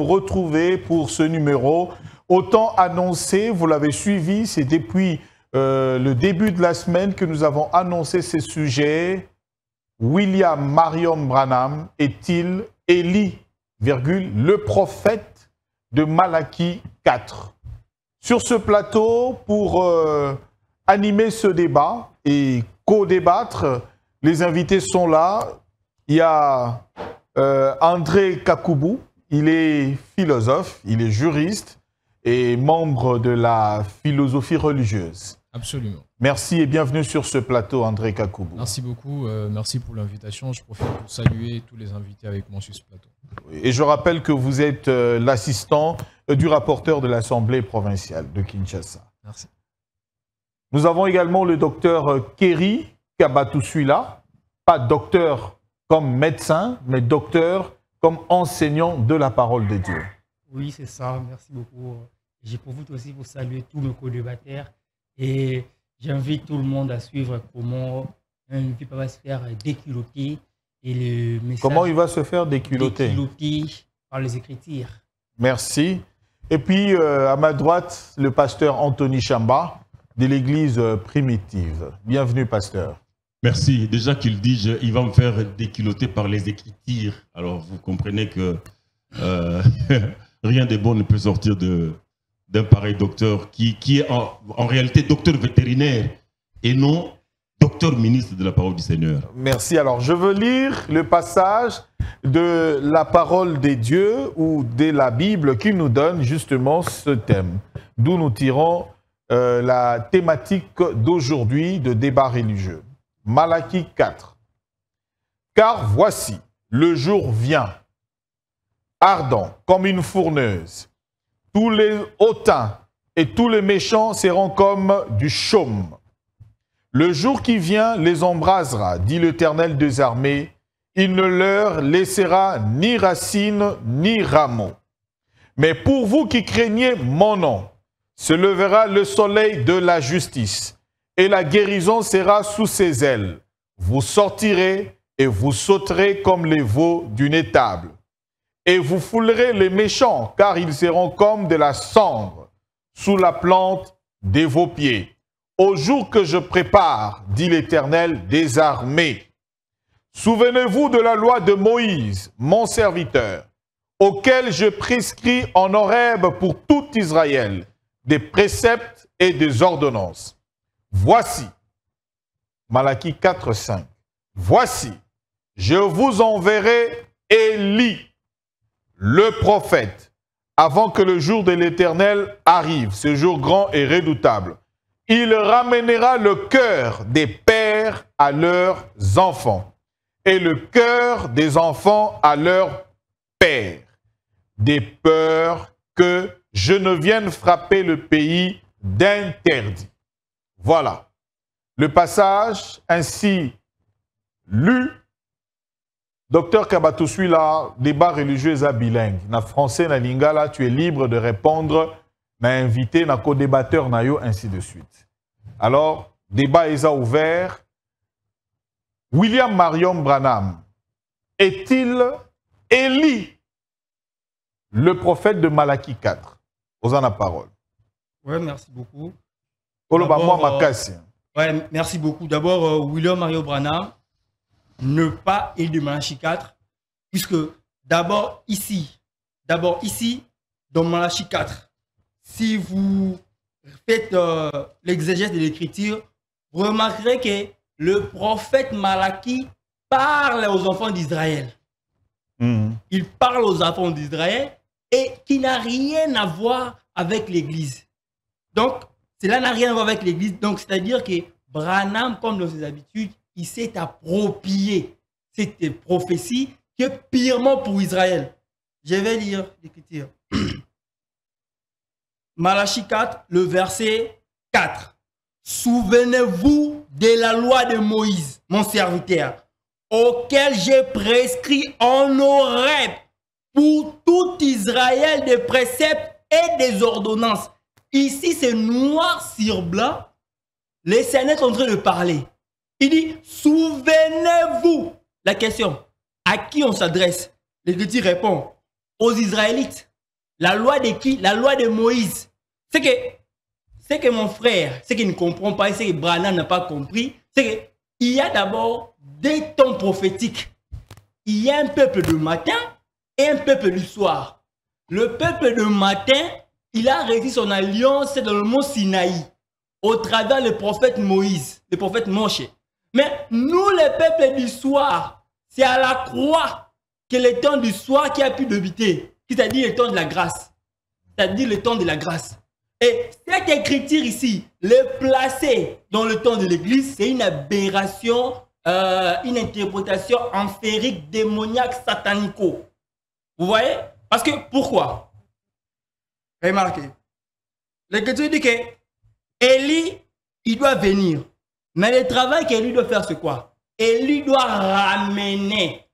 Vous retrouver pour ce numéro. Autant annoncé, vous l'avez suivi, c'est depuis le début de la semaine que nous avons annoncé ces sujets. William Marion Branham est-il Élie, le prophète de Malachie 4? Sur ce plateau, pour animer ce débat et co-débattre, les invités sont là. Il y a André Kakoubou. Il est philosophe, il est juriste et membre de la philosophie religieuse. Absolument. Merci et bienvenue sur ce plateau, André Kakoubou. Merci beaucoup, merci pour l'invitation. Je profite pour saluer tous les invités avec moi sur ce plateau. Et je rappelle que vous êtes l'assistant du rapporteur de l'Assemblée provinciale de Kinshasa. Merci. Nous avons également le docteur Kéry Kabatoussuila, pas docteur comme médecin, mais docteur comme enseignant de la parole de Dieu. Oui, c'est ça. Merci beaucoup. Je profite aussi pour saluer tous mes co-débatteurs et j'invite tout le monde à suivre comment un invité va se faire déculotter et le message. Comment il va se faire déculotter? Déculotter par les Écritures. Merci. Et puis, à ma droite, le pasteur Anthony Chamba de l'Église primitive. Bienvenue, pasteur. Merci. Déjà qu'il dit, il va me faire déculotter par les Écritures. Alors, vous comprenez que rien de bon ne peut sortir d'un pareil docteur qui est en réalité docteur vétérinaire et non docteur ministre de la parole du Seigneur. Merci. Alors, je veux lire le passage de la parole des dieux ou de la Bible qui nous donne justement ce thème, d'où nous tirons la thématique d'aujourd'hui de débat religieux. Malachie 4. Car voici, le jour vient, ardent comme une fourneuse. Tous les hautains et tous les méchants seront comme du chaume. Le jour qui vient les embrasera, dit l'Éternel des armées. Il ne leur laissera ni racine ni rameau. Mais pour vous qui craignez mon nom, se levera le soleil de la justice, et la guérison sera sous ses ailes. Vous sortirez et vous sauterez comme les veaux d'une étable. Et vous foulerez les méchants, car ils seront comme de la cendre sous la plante de vos pieds. Au jour que je prépare, dit l'Éternel des armées. Souvenez-vous de la loi de Moïse, mon serviteur, auquel je prescris en Horeb pour tout Israël, des préceptes et des ordonnances. Voici, Malachie 4, 5. Voici, je vous enverrai Élie, le prophète, avant que le jour de l'Éternel arrive, ce jour grand et redoutable. Il ramènera le cœur des pères à leurs enfants et le cœur des enfants à leurs pères, des peurs que je ne vienne frapper le pays d'interdit. Voilà. Le passage ainsi lu. Docteur Kabatoussuila, débat religieux à bilingue. Na français, na lingala, tu es libre de répondre, na invité, na co-débatteur, na yo, ainsi de suite. Alors, débat est ouvert. William Marion Branham est-il Élie, le prophète de Malachie 4? Osons la parole. Oui, merci beaucoup. Ouais, merci beaucoup. D'abord, William Marion Branham, ne pas Élie de Malachie 4, puisque d'abord ici, dans Malachie 4, si vous faites l'exégèse de l'écriture, vous remarquerez que le prophète Malachie parle aux enfants d'Israël. Il parle aux enfants d'Israël et qui n'a rien à voir avec l'Église. Donc, cela n'a rien à voir avec l'Église. Donc, c'est-à-dire que Branham, comme dans ses habitudes, il s'est approprié cette prophétie qui est purement pour Israël. Je vais lire l'écriture. Malachie 4, le verset 4. Souvenez-vous de la loi de Moïse, mon serviteur, auquel j'ai prescrit en Horeb pour tout Israël des préceptes et des ordonnances. Ici, c'est noir sur blanc. Les Seigneurs sont en train de parler. Il dit, souvenez-vous. La question, à qui on s'adresse? L'Écriture répond, aux Israélites. La loi de qui? La loi de Moïse. C'est que mon frère, ce qu'il ne comprend pas, et ce que Branham n'a pas compris, c'est qu'il y a d'abord des temps prophétiques. Il y a un peuple de matin et un peuple du soir. Le peuple de matin, il a réussi son alliance dans le mont Sinaï, au travers le prophète Moïse, le prophète Moshe. Mais nous, les peuples du soir, c'est à la croix que le temps du soir qui a pu débuter, c'est-à-dire le temps de la grâce. C'est-à-dire le temps de la grâce. Et cette écriture ici, le placer dans le temps de l'église, c'est une aberration, une interprétation amphérique, démoniaque, satanico. Vous voyez? Parce que, pourquoi? Remarquez. L'écriture dit que Élie, il doit venir. Mais le travail qu'Élie doit faire, c'est quoi? Élie doit ramener.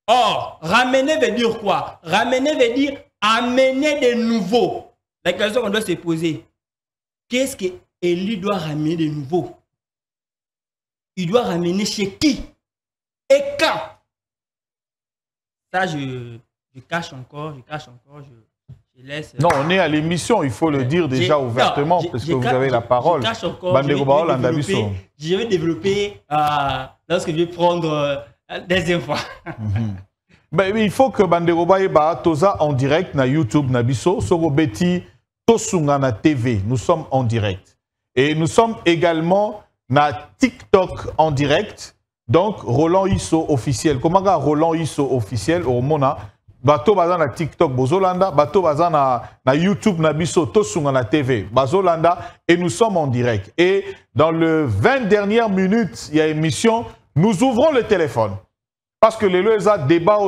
Or, ramener veut dire quoi? Ramener veut dire amener de nouveau. La question qu'on doit se poser, qu'est-ce que Élie doit ramener de nouveau? Il doit ramener chez qui? Et quand? Ça, je cache encore, je laisse. Non, on est à l'émission, il faut le dire déjà ouvertement, parce que vous avez la parole. Je vais développer lorsque je vais prendre deuxième fois. Ben, il faut que Bandeko Baeba Toza en direct na YouTube na biso soko beti tosunga na TV. Nous sommes en direct et nous sommes également na TikTok en direct. Donc Roland Isso officiel. Comment ga Roland Isso officiel au mona bato baza na TikTok bozolanda, bato baza na YouTube na biso tosunga na TV bazolanda et nous sommes en direct. Et dans le 20 dernières minutes, il y a émission, nous ouvrons le téléphone. Parce que les lois débat,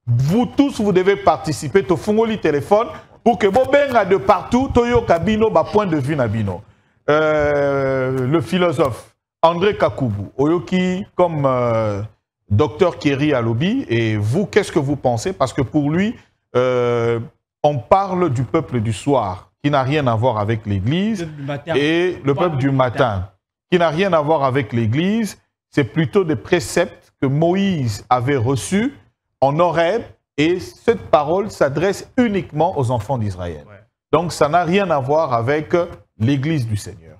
vous tous, vous devez participer au Fungoli téléphone pour que vous benga de partout, toyo kabino, ba point de vue nabino. Le philosophe André Kakoubou, Oyoki comme docteur Kerry à lobby, et vous, qu'est-ce que vous pensez? Parce que pour lui, on parle du peuple du soir, qui n'a rien à voir avec l'Église, et le peuple du matin, qui n'a rien à voir avec l'Église, c'est plutôt des préceptes que Moïse avait reçus en Horeb, et cette parole s'adresse uniquement aux enfants d'Israël. Ouais. Donc ça n'a rien à voir avec l'Église du Seigneur.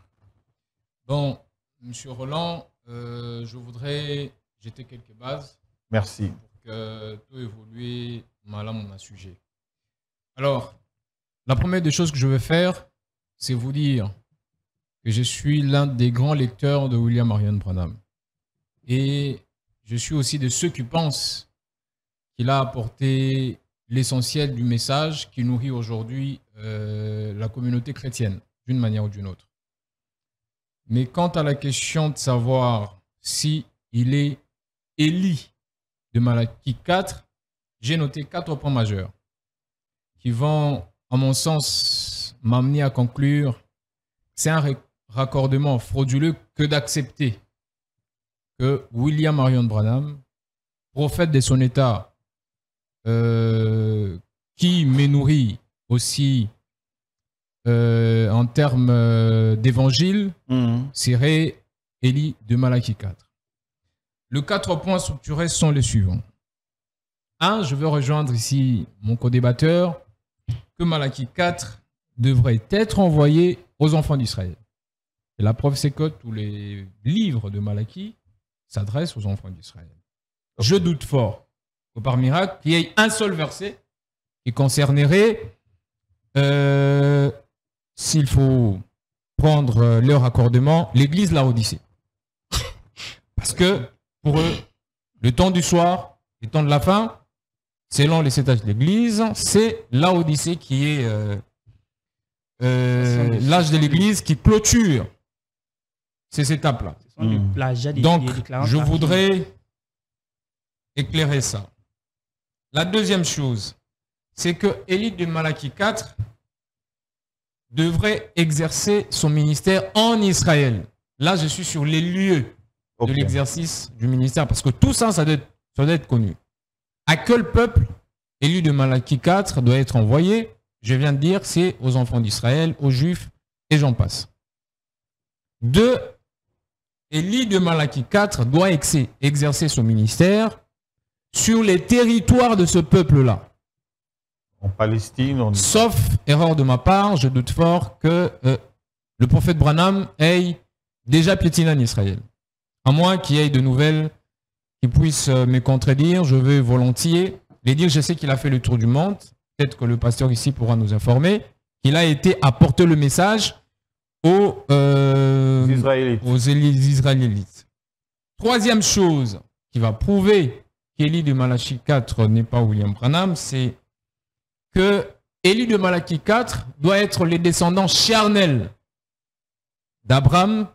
Bon, Monsieur Roland, je voudrais jeter quelques bases. Merci. Pour que tout évolue malam à sujet. Alors, la première des choses que je vais faire, c'est vous dire que je suis l'un des grands lecteurs de William Marion Branham. Et je suis aussi de ceux qui pensent qu'il a apporté l'essentiel du message qui nourrit aujourd'hui la communauté chrétienne, d'une manière ou d'une autre. Mais quant à la question de savoir si il est Élie de Malachie 4, j'ai noté 4 points majeurs qui vont, à mon sens, m'amener à conclure que c'est un raccordement frauduleux que d'accepter que William Marion Branham, prophète de son état, qui me nourrit aussi en termes d'évangile, serait Élie de Malachie 4. Les 4 points structurés sont les suivants. 1, je veux rejoindre ici mon co-débatteur, que Malachie 4 devrait être envoyé aux enfants d'Israël. Et la preuve, c'est que tous les livres de Malachie s'adressent aux enfants d'Israël. Okay. Je doute fort que par miracle, il y ait un seul verset qui concernerait, s'il faut prendre leur accordement, l'église Laodicée. Parce que pour eux, le temps du soir, le temps de la fin, selon les étages de l'église, c'est Laodicée qui est l'âge de l'église qui clôture ces étapes-là. Donc, je voudrais éclairer ça. La deuxième chose, c'est que Élie de Malachie 4 devrait exercer son ministère en Israël. Là, je suis sur les lieux de l'exercice du ministère, parce que tout ça, ça doit être connu. À quel peuple Élie de Malachie 4 doit être envoyé? Je viens de dire, c'est aux enfants d'Israël, aux Juifs, et j'en passe. 2, Élie de Malachie 4 doit exercer son ministère sur les territoires de ce peuple-là. En Palestine, on... Sauf erreur de ma part, je doute fort que le prophète Branham ait déjà piétiné en Israël. À moins qu'il y ait de nouvelles qui puissent me contredire, je veux volontiers les dire. Je sais qu'il a fait le tour du monde. Peut-être que le pasteur ici pourra nous informer qu'il a été apporter le message aux Israélites. Troisième chose qui va prouver qu'Élie de Malachie 4 n'est pas William Branham, c'est que Élie de Malachie 4 doit être les descendants charnels d'Abraham,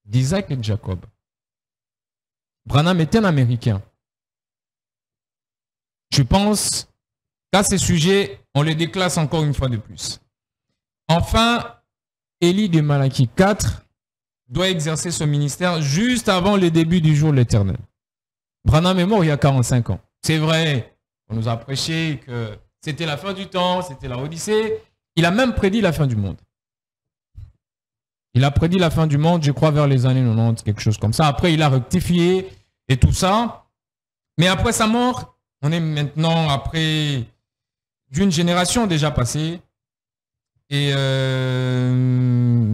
d'Isaac et de Jacob. Branham est un Américain. Je pense qu'à ces sujets, on les déclasse encore une fois de plus. Enfin, Élie de Malachie 4 doit exercer ce ministère juste avant le début du jour de l'Éternel. Branham est mort il y a 45 ans. C'est vrai, on nous a prêché que c'était la fin du temps, c'était la Odyssée. Il a même prédit la fin du monde. Il a prédit la fin du monde, je crois, vers les années 90, quelque chose comme ça. Après, il a rectifié et tout ça. Mais après sa mort, on est maintenant après d'une génération déjà passée. Et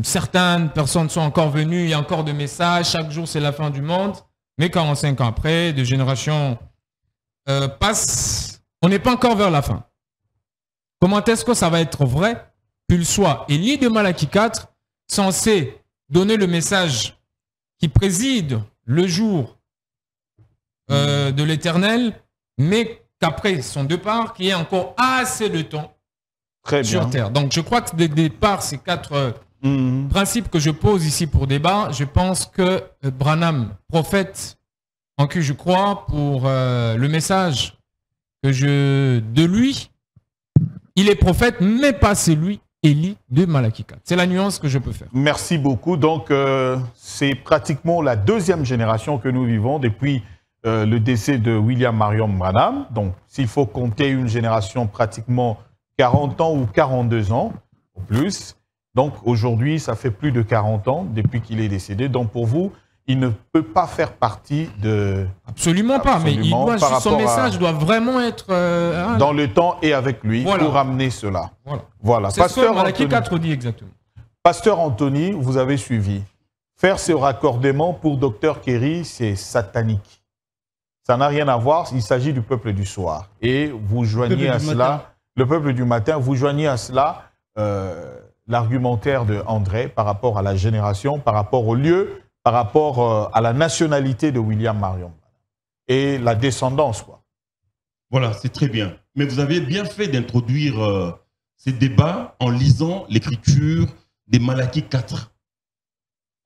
certaines personnes sont encore venues, il y a encore des messages, chaque jour c'est la fin du monde. Mais 45 ans après, des générations passent, on n'est pas encore vers la fin. Comment est-ce que ça va être vrai qu'il soit Élie de Malachie 4 censé donner le message qui préside le jour de l'Éternel, mais qu'après son départ, qu'il y ait encore assez de temps sur terre. Donc je crois que dès le départ, ces quatre principes que je pose ici pour débat, je pense que Branham, prophète en qui je crois, pour le message de lui, il est prophète, mais pas celui Élie de Malachie 4. C'est la nuance que je peux faire. Merci beaucoup. Donc, c'est pratiquement la deuxième génération que nous vivons depuis le décès de William Marion Branham. Donc, s'il faut compter une génération pratiquement 40 ans ou 42 ans, ou plus. Donc, aujourd'hui, ça fait plus de 40 ans depuis qu'il est décédé. Donc, pour vous, il ne peut pas faire partie de... Absolument pas, mais il doit, son message doit vraiment être... dans le temps et avec lui, voilà, pour ramener cela. Voilà. C'est ce que Malachie 4 dit exactement. Pasteur Anthony, vous avez suivi. Faire ce raccordement pour Dr Kerry, c'est satanique. Ça n'a rien à voir, il s'agit du peuple du soir. Et vous joignez à cela, le peuple du matin, vous joignez à cela l'argumentaire de André par rapport à la génération, par rapport au lieu, par rapport à la nationalité de William Marion et la descendance, quoi. Voilà, c'est très bien. Mais vous avez bien fait d'introduire ces débats en lisant l'écriture des Malachie 4,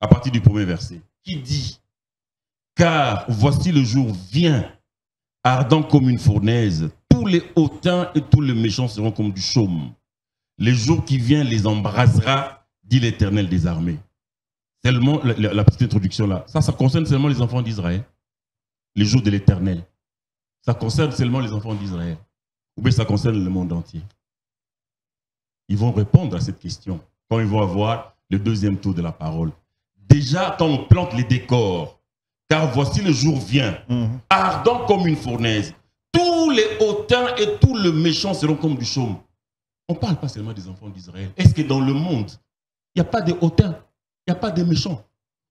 à partir du premier verset, qui dit « Car voici le jour vient, ardent comme une fournaise, tous les hautains et tous les méchants seront comme du chaume. Les jours qui viennent les embrasera, dit l'Éternel des armées. » Seulement, la petite introduction là, ça concerne seulement les enfants d'Israël. Les jours de l'Éternel. Ça concerne seulement les enfants d'Israël. Ou bien ça concerne le monde entier. Ils vont répondre à cette question quand ils vont avoir le deuxième tour de la parole. Déjà, quand on plante les décors, car voici le jour vient, ardent comme une fournaise, tous les hautains et tous les méchants seront comme du chaume. On ne parle pas seulement des enfants d'Israël. Est-ce que dans le monde, il n'y a pas de hautains? Il n'y a pas de méchants.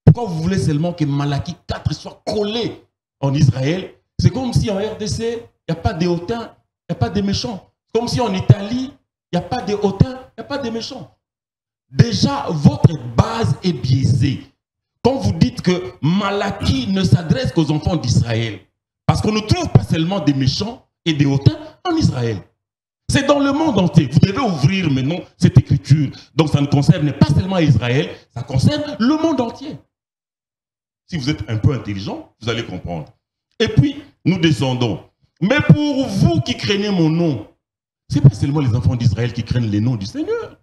Pourquoi vous voulez seulement que Malachie 4 soit collé en Israël? C'est comme si en RDC, il n'y a pas de hautains, il n'y a pas de méchants. C'est comme si en Italie, il n'y a pas de hautains, il n'y a pas de méchants. Déjà, votre base est biaisée. Quand vous dites que Malachie ne s'adresse qu'aux enfants d'Israël, parce qu'on ne trouve pas seulement des méchants et des hautains en Israël. C'est dans le monde entier. Vous devez ouvrir maintenant cette écriture. Donc ça ne concerne pas seulement Israël, ça concerne le monde entier. Si vous êtes un peu intelligent, vous allez comprendre. Et puis, nous descendons. Mais pour vous qui craignez mon nom, ce n'est pas seulement les enfants d'Israël qui craignent les noms du Seigneur.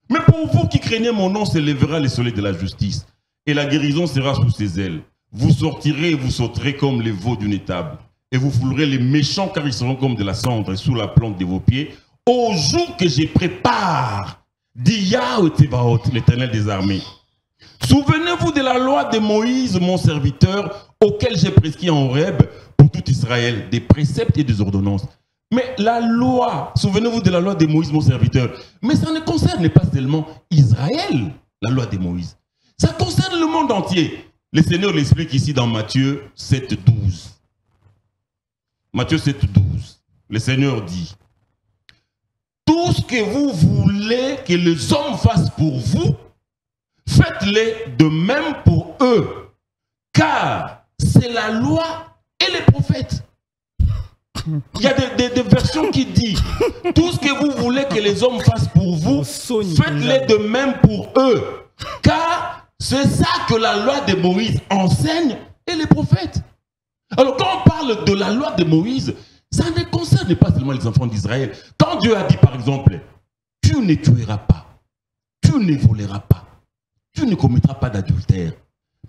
Mais pour vous qui craignez mon nom, s'élèvera le soleil de la justice. Et la guérison sera sous ses ailes. Vous sortirez et vous sauterez comme les veaux d'une étable. Et vous foulerez les méchants car ils seront comme de la cendre sous la plante de vos pieds. Au jour que je prépare, dit Yahweh Tsebaoth, l'Éternel des armées. Souvenez-vous de la loi de Moïse, mon serviteur, auquel j'ai prescrit en Horeb pour tout Israël, des préceptes et des ordonnances. Mais la loi, souvenez-vous de la loi de Moïse, mon serviteur, mais ça ne concerne pas seulement Israël, la loi de Moïse. Ça concerne le monde entier. Le Seigneur l'explique ici dans Matthieu 7,12. Matthieu 7,12. Le Seigneur dit, tout ce que vous voulez que les hommes fassent pour vous, faites-les de même pour eux, car c'est la loi et les prophètes. Il y a des versions qui disent, tout ce que vous voulez que les hommes fassent pour vous, faites-les de même pour eux, car c'est ça que la loi de Moïse enseigne et les prophètes. Alors quand on parle de la loi de Moïse, ça ne concerne pas seulement les enfants d'Israël. Quand Dieu a dit par exemple, tu ne tueras pas, tu ne voleras pas, tu ne commettras pas d'adultère.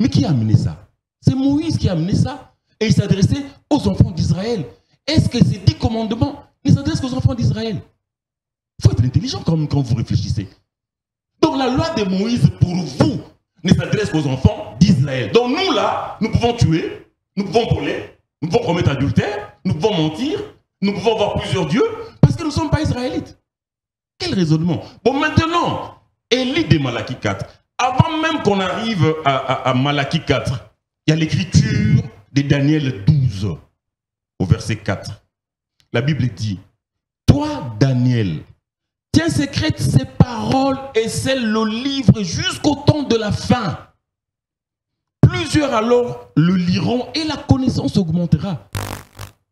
Mais qui a amené ça? C'est Moïse qui a amené ça. Et il s'adressait aux enfants d'Israël. Est-ce que ces 10 commandements, ils s'adressent aux enfants d'Israël? Il faut être intelligent quand vous réfléchissez. Donc la loi de Moïse pour vous ne s'adresse qu'aux enfants d'Israël. Donc nous là, nous pouvons tuer, nous pouvons voler, nous pouvons commettre adultère, nous pouvons mentir, nous pouvons avoir plusieurs dieux, parce que nous ne sommes pas israélites. Quel raisonnement? Bon, maintenant, Élie de Malachie 4. Avant même qu'on arrive à Malachie 4, il y a l'écriture de Daniel 12, au verset 4. La Bible dit, toi, Daniel, tiens secrète ces paroles et scelle le livre jusqu'au temps de la fin. Plusieurs alors le liront et la connaissance augmentera.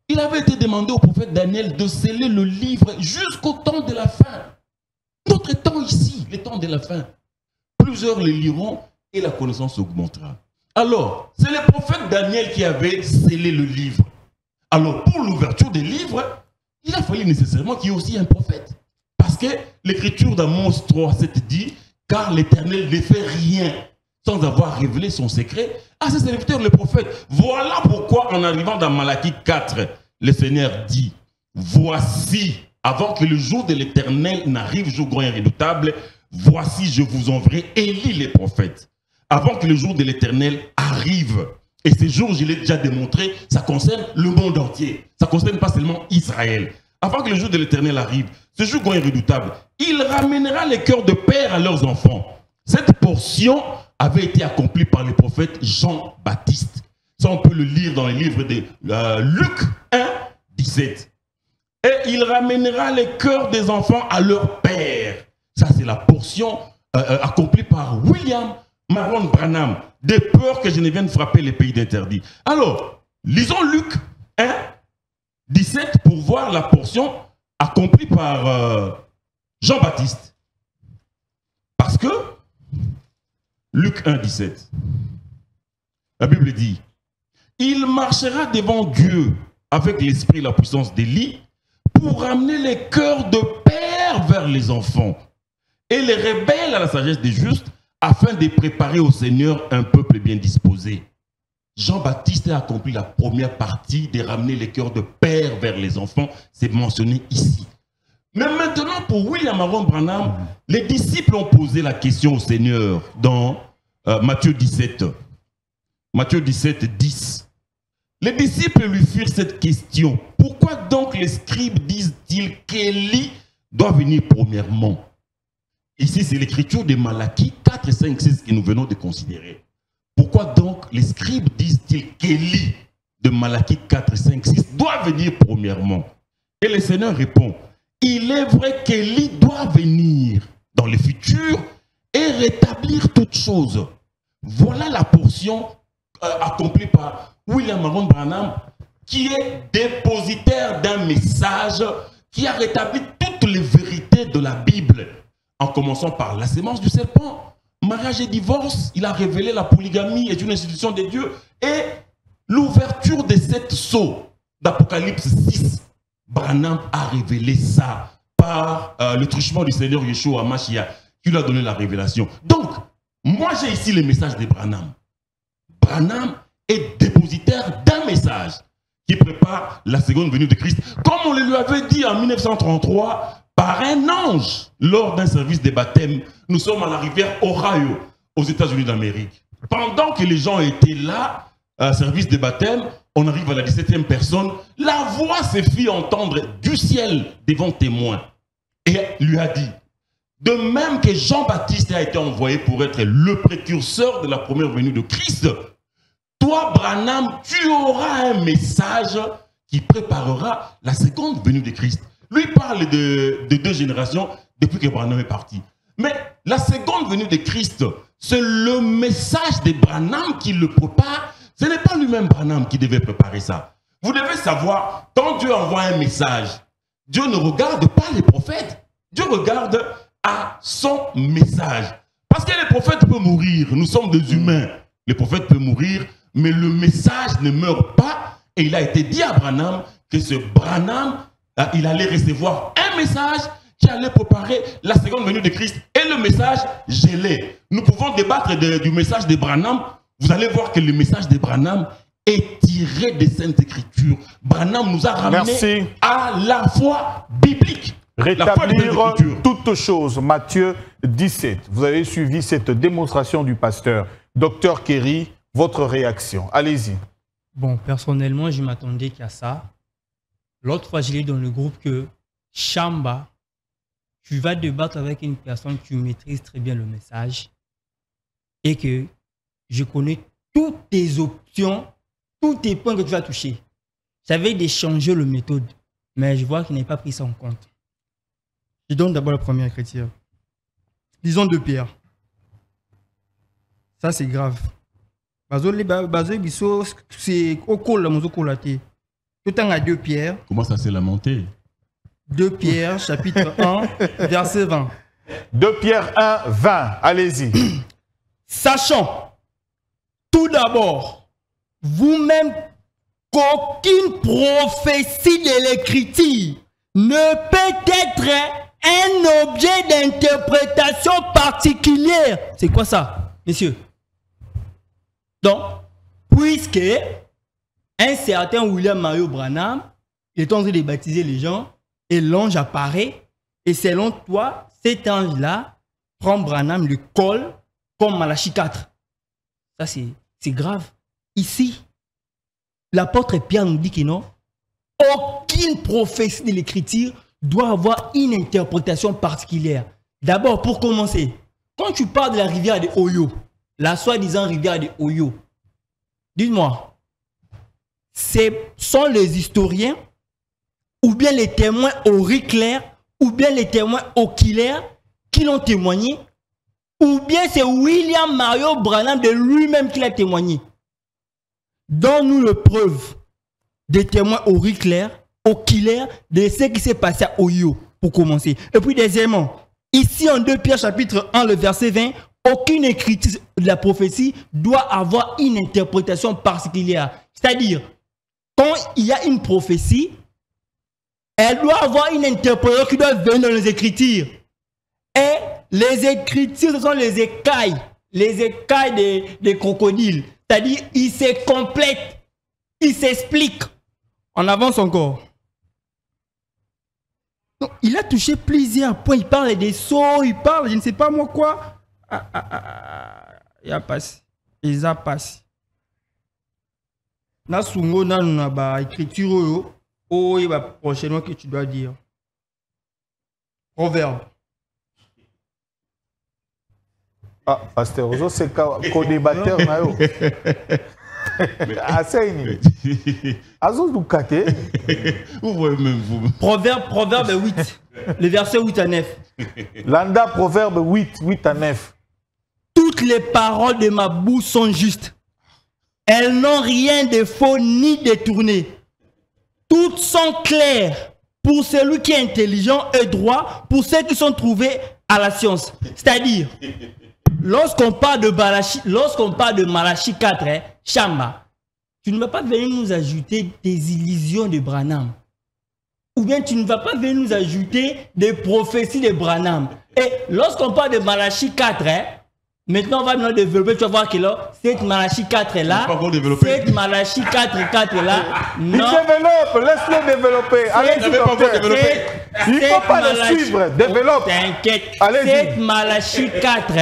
Il avait été demandé au prophète Daniel de sceller le livre jusqu'au temps de la fin. Notre temps ici, le temps de la fin. Plusieurs le liront et la connaissance augmentera. Alors, c'est le prophète Daniel qui avait scellé le livre. Alors, pour l'ouverture des livres, il a fallu nécessairement qu'il y ait aussi un prophète. Parce que l'écriture d'Amos 3,7 dit, car l'Éternel ne fait rien sans avoir révélé son secret à ses serviteurs, le prophète. Voilà pourquoi, en arrivant dans Malachie 4, le Seigneur dit, voici, avant que le jour de l'Éternel n'arrive, jour grand et redoutable, voici, je vous enverrai Élie les prophètes. Avant que le jour de l'Éternel arrive. Et ce jour, je l'ai déjà démontré, ça concerne le monde entier. Ça ne concerne pas seulement Israël. Avant que le jour de l'Éternel arrive, ce jour grand et redoutable, il ramènera les cœurs de père à leurs enfants. Cette portion avait été accomplie par le prophète Jean-Baptiste. Ça, on peut le lire dans les livres de Luc 1, 17. Et il ramènera les cœurs des enfants à leur père. Ça, c'est la portion accomplie par William Marion Branham, de peur que je ne vienne frapper les pays d'interdit. Alors, lisons Luc 1, 17 pour voir la portion accomplie par Jean-Baptiste. Parce que, Luc 1, 17, la Bible dit, « Il marchera devant Dieu avec l'esprit et la puissance d'Élie pour ramener les cœurs de père vers les enfants et les rebelles à la sagesse des justes, afin de préparer au Seigneur un peuple bien disposé. » Jean-Baptiste a accompli la première partie de ramener les cœurs de père vers les enfants. C'est mentionné ici. Mais maintenant, pour William Marion Branham, les disciples ont posé la question au Seigneur dans Matthieu 17. Matthieu 17, 10. Les disciples lui firent cette question. Pourquoi donc les scribes disent-ils qu'Élie doit venir premièrement? Ici, c'est l'écriture de Malachie 4, 5, 6 que nous venons de considérer. Pourquoi donc les scribes disent-ils qu'Élie de Malachie 4, 5, 6 doit venir premièrement? Et le Seigneur répond, il est vrai qu'Élie doit venir dans le futur et rétablir toutes choses. Voilà la portion accomplie par William Marion Branham, qui est dépositaire d'un message qui a rétabli toutes les vérités de la Bible. En commençant par la sémence du serpent, mariage et divorce, il a révélé la polygamie est une institution de Dieu et l'ouverture des 7 sceaux d'Apocalypse 6. Branham a révélé ça par le truchement du Seigneur Yeshua Mashiach qui lui a donné la révélation. Donc, moi j'ai ici le message de Branham. Branham est dépositaire d'un message qui prépare la seconde venue de Christ. Comme on le lui avait dit en 1933, par un ange, lors d'un service de baptême, nous sommes à la rivière Ohio, aux États-Unis d'Amérique. Pendant que les gens étaient là, à un service de baptême, on arrive à la 17e personne, la voix se fit entendre du ciel devant témoin et lui a dit, de même que Jean-Baptiste a été envoyé pour être le précurseur de la première venue de Christ, toi, Branham, tu auras un message qui préparera la seconde venue de Christ. Lui parle de 2 générations depuis que Branham est parti. Mais la seconde venue de Christ, c'est le message de Branham qui le prépare. Ce n'est pas lui-même Branham qui devait préparer ça. Vous devez savoir, quand Dieu envoie un message, Dieu ne regarde pas les prophètes. Dieu regarde à son message. Parce que les prophètes peuvent mourir. Nous sommes des humains. Les prophètes peuvent mourir, mais le message ne meurt pas. Et il a été dit à Branham que ce Branham, il allait recevoir un message qui allait préparer la seconde venue de Christ. Et le message, je l'ai. Nous pouvons débattre du message de Branham. Vous allez voir que le message de Branham est tiré des Saintes Écritures. Branham nous a ramené à la foi biblique. Rétablir toutes choses. Matthieu 17. Vous avez suivi cette démonstration du pasteur. Docteur Kerry, votre réaction. Allez-y. Bon, personnellement, je m'attendais qu'à ça. L'autre fois, je l'ai dit dans le groupe que Chamba, tu vas débattre avec une personne qui maîtrise très bien le message et que je connais toutes tes options, tous tes points que tu vas toucher. J'avais d'échanger le méthode, mais je vois qu'il n'a pas pris ça en compte. Je donne d'abord la première écriture. Lisons 2 Pierre. Ça, c'est grave. C'est au col la mozo colate. Tout en à 2 Pierre. Comment ça s'est lamenté? 2 Pierre, chapitre 1, verset 20. 2 Pierre 1, 20. Allez-y. Sachant tout d'abord, vous-même, qu'aucune prophétie de l'Écriture ne peut être un objet d'interprétation particulière. C'est quoi ça, messieurs? Donc, puisque un certain William Mario Branham est en train de baptiser les gens et l'ange apparaît, et selon toi, cet ange-là prend Branham, le colle comme Malachie 4. Ça, c'est grave. Ici, l'apôtre Pierre nous dit que non, aucune prophétie de l'Écriture doit avoir une interprétation particulière. D'abord, pour commencer, quand tu parles de la rivière de Oyo, la soi-disant rivière de Oyo, dites-moi, ce sont les historiens ou bien les témoins auriculaires ou bien les témoins oculaires qui l'ont témoigné, ou bien c'est William Mario Branham de lui-même qui l'a témoigné. Donne-nous le preuve des témoins auriculaires, oculaires de ce qui s'est passé à Oyo, pour commencer. Et puis deuxièmement, ici en 2 Pierre chapitre 1, le verset 20, aucune écriture de la prophétie doit avoir une interprétation particulière. C'est-à-dire, quand il y a une prophétie, elle doit avoir une interprétation qui doit venir dans les Écritures. Et les Écritures, ce sont les écailles des crocodiles. C'est-à-dire, ils se complètent, ils s'expliquent. On avance encore. Donc, il a touché plusieurs points. Il parle des sceaux, il parle, je ne sais pas moi quoi. Il a passé. Il a passé. Nasungo na ba écriture il va prochainement que tu dois dire. Proverbe. Ah, pasteur Ozo, c'est co-débatteur na yo. Assaini. Azo Dukate. Vous voyez même vous. Proverbe 8. Le verset 8 à 9. Landa, Proverbe 8 à 9. Toutes les paroles de ma bouche sont justes. Elles n'ont rien de faux ni détourné. Toutes sont claires pour celui qui est intelligent et droit, pour ceux qui sont trouvés à la science. C'est-à-dire, lorsqu'on parle de Malachie 4, Chamba, tu ne vas pas venir nous ajouter des illusions de Branham. Ou bien tu ne vas pas venir nous ajouter des prophéties de Branham. Et lorsqu'on parle de Malachie 4, maintenant on va nous développer, tu vas voir que là, cette Malachie 4 là, cette Malachie 4 là, non. Il développe, laisse-le développer. Il ne faut pas le suivre, développe. T'inquiète, cette Malachie 4,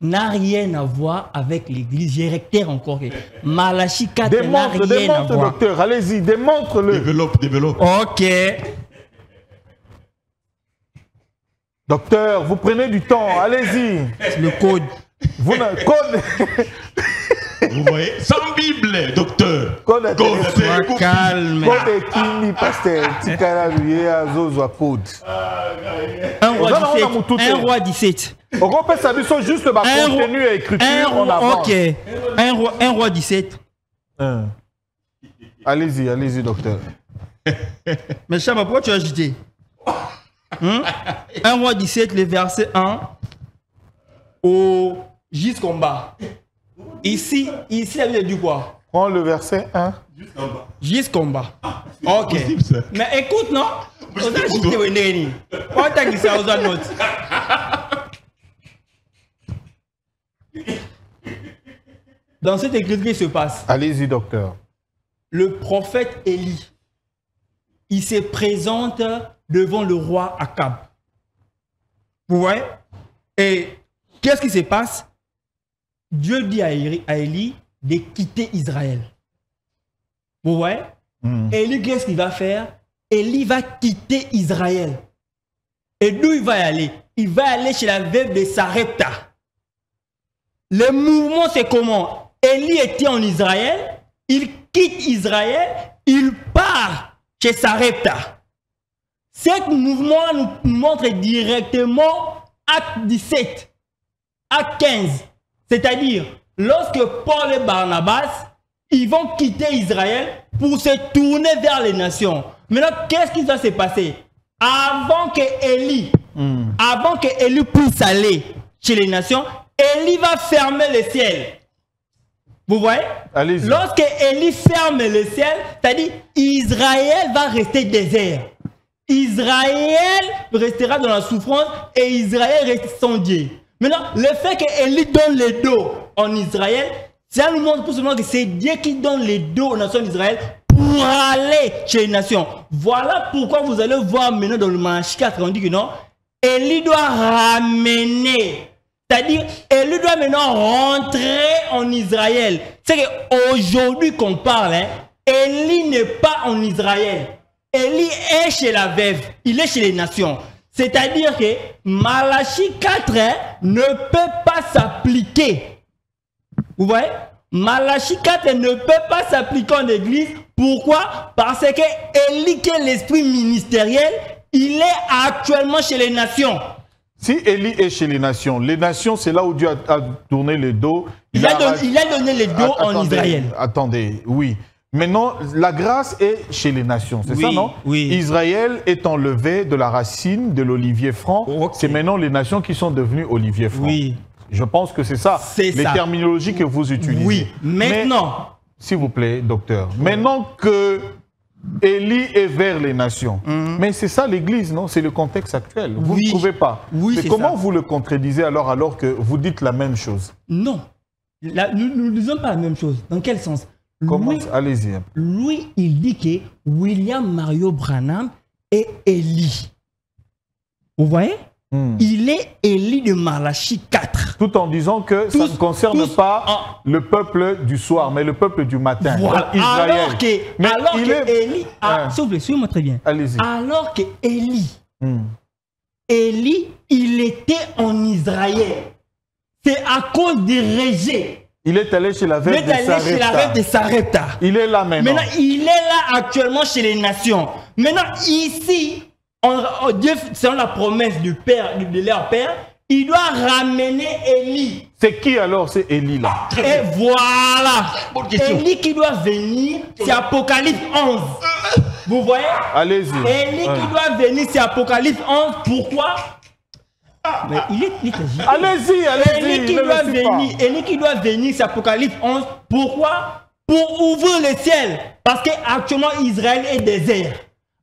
n'a rien à voir avec l'église. J'ai recteur encore. Malachie 4 n'a rien à Démontre, voir. docteur. Allez-y, démontre-le. Développe. Ok. Docteur, vous prenez du temps. Allez-y. Le code. Vous code. Vous voyez, sans Bible, docteur. Code. Sois calme. Code Kini, pasteur. Tikala lui azozwa code. 1 roi 17. On peut savoir juste le contenu et écriture en avance. Ok. 1 roi 17. Allez-y, docteur. Mais Chama, pourquoi tu as agité 1 roi 17, le verset 1 au jusqu'en bas. Ici, la Bible dit quoi? Prends le verset 1. Jusqu'en bas. Ok. Possible, ça. Mais écoute, non? On a agité au Néni. On t'a glissé aux autres notes. Dans cette écriture, qui se passe? Allez-y, docteur. Le prophète Élie, il se présente devant le roi Akab. Vous voyez? Et qu'est-ce qui se passe? Dieu dit à Élie de quitter Israël. Vous voyez? Élie, qu'est-ce qu'il va faire? Élie va quitter Israël. Et d'où il va aller? Il va aller chez la veuve de Sarepta. Le mouvement, c'est comment? Élie était en Israël, il quitte Israël, il part chez Sarepta. Ce mouvement nous montre directement acte 17, acte 15. C'est-à-dire, lorsque Paul et Barnabas, ils vont quitter Israël pour se tourner vers les nations. Maintenant, qu'est-ce qui va se passer? Avant que Élie puisse aller chez les nations, Élie va fermer le ciel. Vous voyez? Allez-y. Lorsque Élie ferme le ciel, c'est-à-dire Israël va rester désert. Israël restera dans la souffrance et Israël reste sans Dieu. Maintenant, le fait qu'Élie donne le dos en Israël, ça nous montre tout simplement que c'est Dieu qui donne le dos aux nations d'Israël pour aller chez les nations. Voilà pourquoi vous allez voir maintenant dans le Malachie 4, on dit que non, Élie doit ramener. C'est-à-dire, Élie doit maintenant rentrer en Israël. C'est qu'aujourd'hui qu'on parle, Élie n'est pas en Israël. Élie est chez la veuve, il est chez les nations. C'est-à-dire que Malachie 4 ne peut pas s'appliquer. Vous voyez? Malachie 4 ne peut pas s'appliquer en église. Pourquoi? Parce que Élie, qui est l'esprit ministériel, il est actuellement chez les nations. Si Élie est chez les nations, c'est là où Dieu a tourné le dos. Il a donné le dos en Israël. Attendez, oui. Maintenant, la grâce est chez les nations, c'est ça, non? Oui. Israël est enlevé de la racine de l'olivier franc. Okay. C'est maintenant les nations qui sont devenues olivier franc. Oui. Je pense que c'est ça, les terminologies que vous utilisez. Oui, maintenant. S'il vous plaît, docteur. Maintenant que Élie est vers les nations. Mais c'est ça l'Église, non? C'est le contexte actuel. Vous ne trouvez pas? Oui, c'est comment ça. vous le contredisez alors que vous dites la même chose? Non. Nous ne disons pas la même chose. Dans quel sens? Allez-y. Lui, il dit que William Mario Branham est Élie. Vous voyez? Il est Élie de Malachie 4. Tout en disant que ça ne concerne pas le peuple du soir, mais le peuple du matin. Voilà. Israël. Alors que Élie, s'il vous plaît, suivez-moi très bien. Allez-y. Alors que Élie, il était en Israël. C'est à cause des rejets. Il est allé chez la veuve de Sarepta. Il est là maintenant. Maintenant, il est là actuellement chez les nations. Maintenant, ici, Dieu, selon la promesse du père, de leur père, il doit ramener Élie. C'est qui alors? C'est Élie là. Et voilà. Élie qui doit venir, c'est Apocalypse 11. Vous voyez? Allez-y. Élie qui doit venir, c'est Apocalypse 11. Pourquoi? Mais il est allez-y. Élie qui doit venir, c'est Apocalypse 11. Pourquoi? Pour ouvrir le ciel. Parce qu'actuellement, Israël est désert.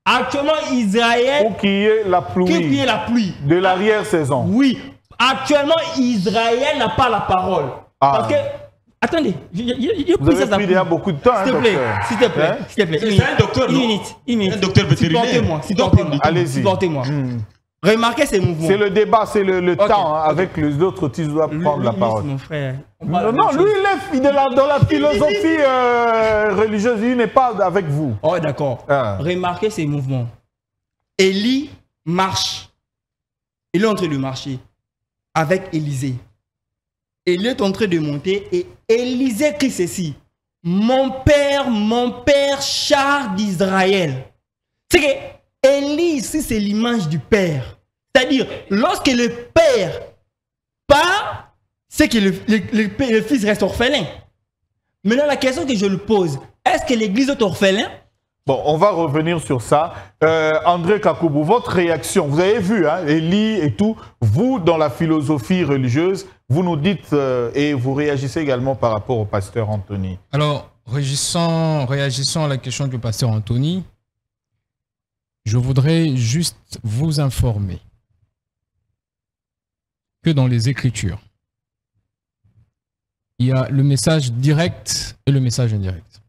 Actuellement, Israël... Pour qu'il y ait la pluie. De l'arrière-saison. Oui. Actuellement, Israël n'a pas la parole. Parce que... Attendez. Vous avez pris déjà beaucoup de temps, s'il te plaît. S'il te plaît. C'est un docteur, non? Une minute. Un docteur vétérinaire. Supportez-moi. Allez-y. Supportez-moi. Remarquez ces mouvements. C'est le débat, c'est le Ok, temps. Hein, ok. avec les autres, tu dois prendre la Lui, parole. c'est mon frère. On Non, parle de non, la même lui, chose. il est dans la philosophie religieuse. Il n'est pas avec vous. Oh, d'accord. Ah. Remarquez ces mouvements. Élie marche. Il est en train de marcher avec Élisée. Il est en train de monter et Élisée crie ceci. Mon père, char d'Israël. C'est que Élie, ici, c'est l'image du père. C'est-à-dire, lorsque le père part, c'est que le fils reste orphelin. Maintenant, la question que je lui pose, est-ce que l'église est orphelin? Bon, on va revenir sur ça. André Kakoubou, votre réaction, vous avez vu, hein, Élie et tout, vous, dans la philosophie religieuse, vous nous dites et vous réagissez également par rapport au pasteur Anthony. Alors, réagissant à la question du pasteur Anthony, je voudrais juste vous informer que dans les Écritures, il y a le message direct et le message indirect.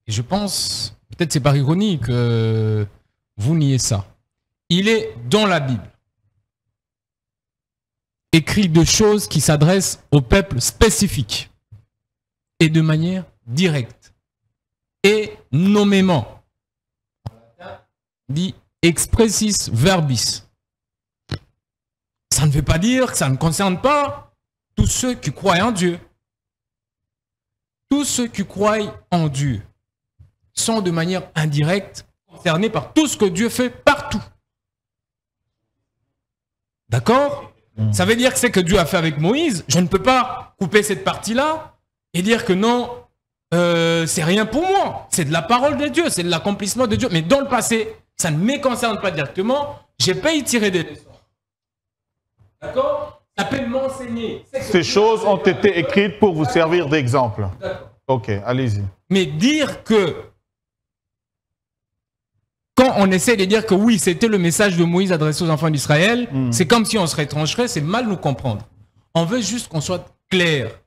Et je pense, peut-être c'est par ironie que vous niez ça. Il est dans la Bible écrit de choses qui s'adressent au peuple spécifique et de manière directe et nommément. Dit expressis verbis. Ça ne veut pas dire que ça ne concerne pas tous ceux qui croient en Dieu. Tous ceux qui croient en Dieu sont de manière indirecte concernés par tout ce que Dieu fait partout. D'accord? Ça veut dire que c'est que Dieu a fait avec Moïse. Je ne peux pas couper cette partie-là et dire que non, c'est rien pour moi. C'est de la parole de Dieu, c'est de l'accomplissement de Dieu. Mais dans le passé, ça ne me concerne pas directement. Je peux y tirer des leçons. D'accord? Ça peut m'enseigner. Ces choses ont été écrites pour vous servir d'exemple. D'accord. Ok, allez-y. Mais dire que, quand on essaie de dire que oui, c'était le message de Moïse adressé aux enfants d'Israël, c'est comme si on se retrancherait, c'est mal nous comprendre. On veut juste qu'on soit clair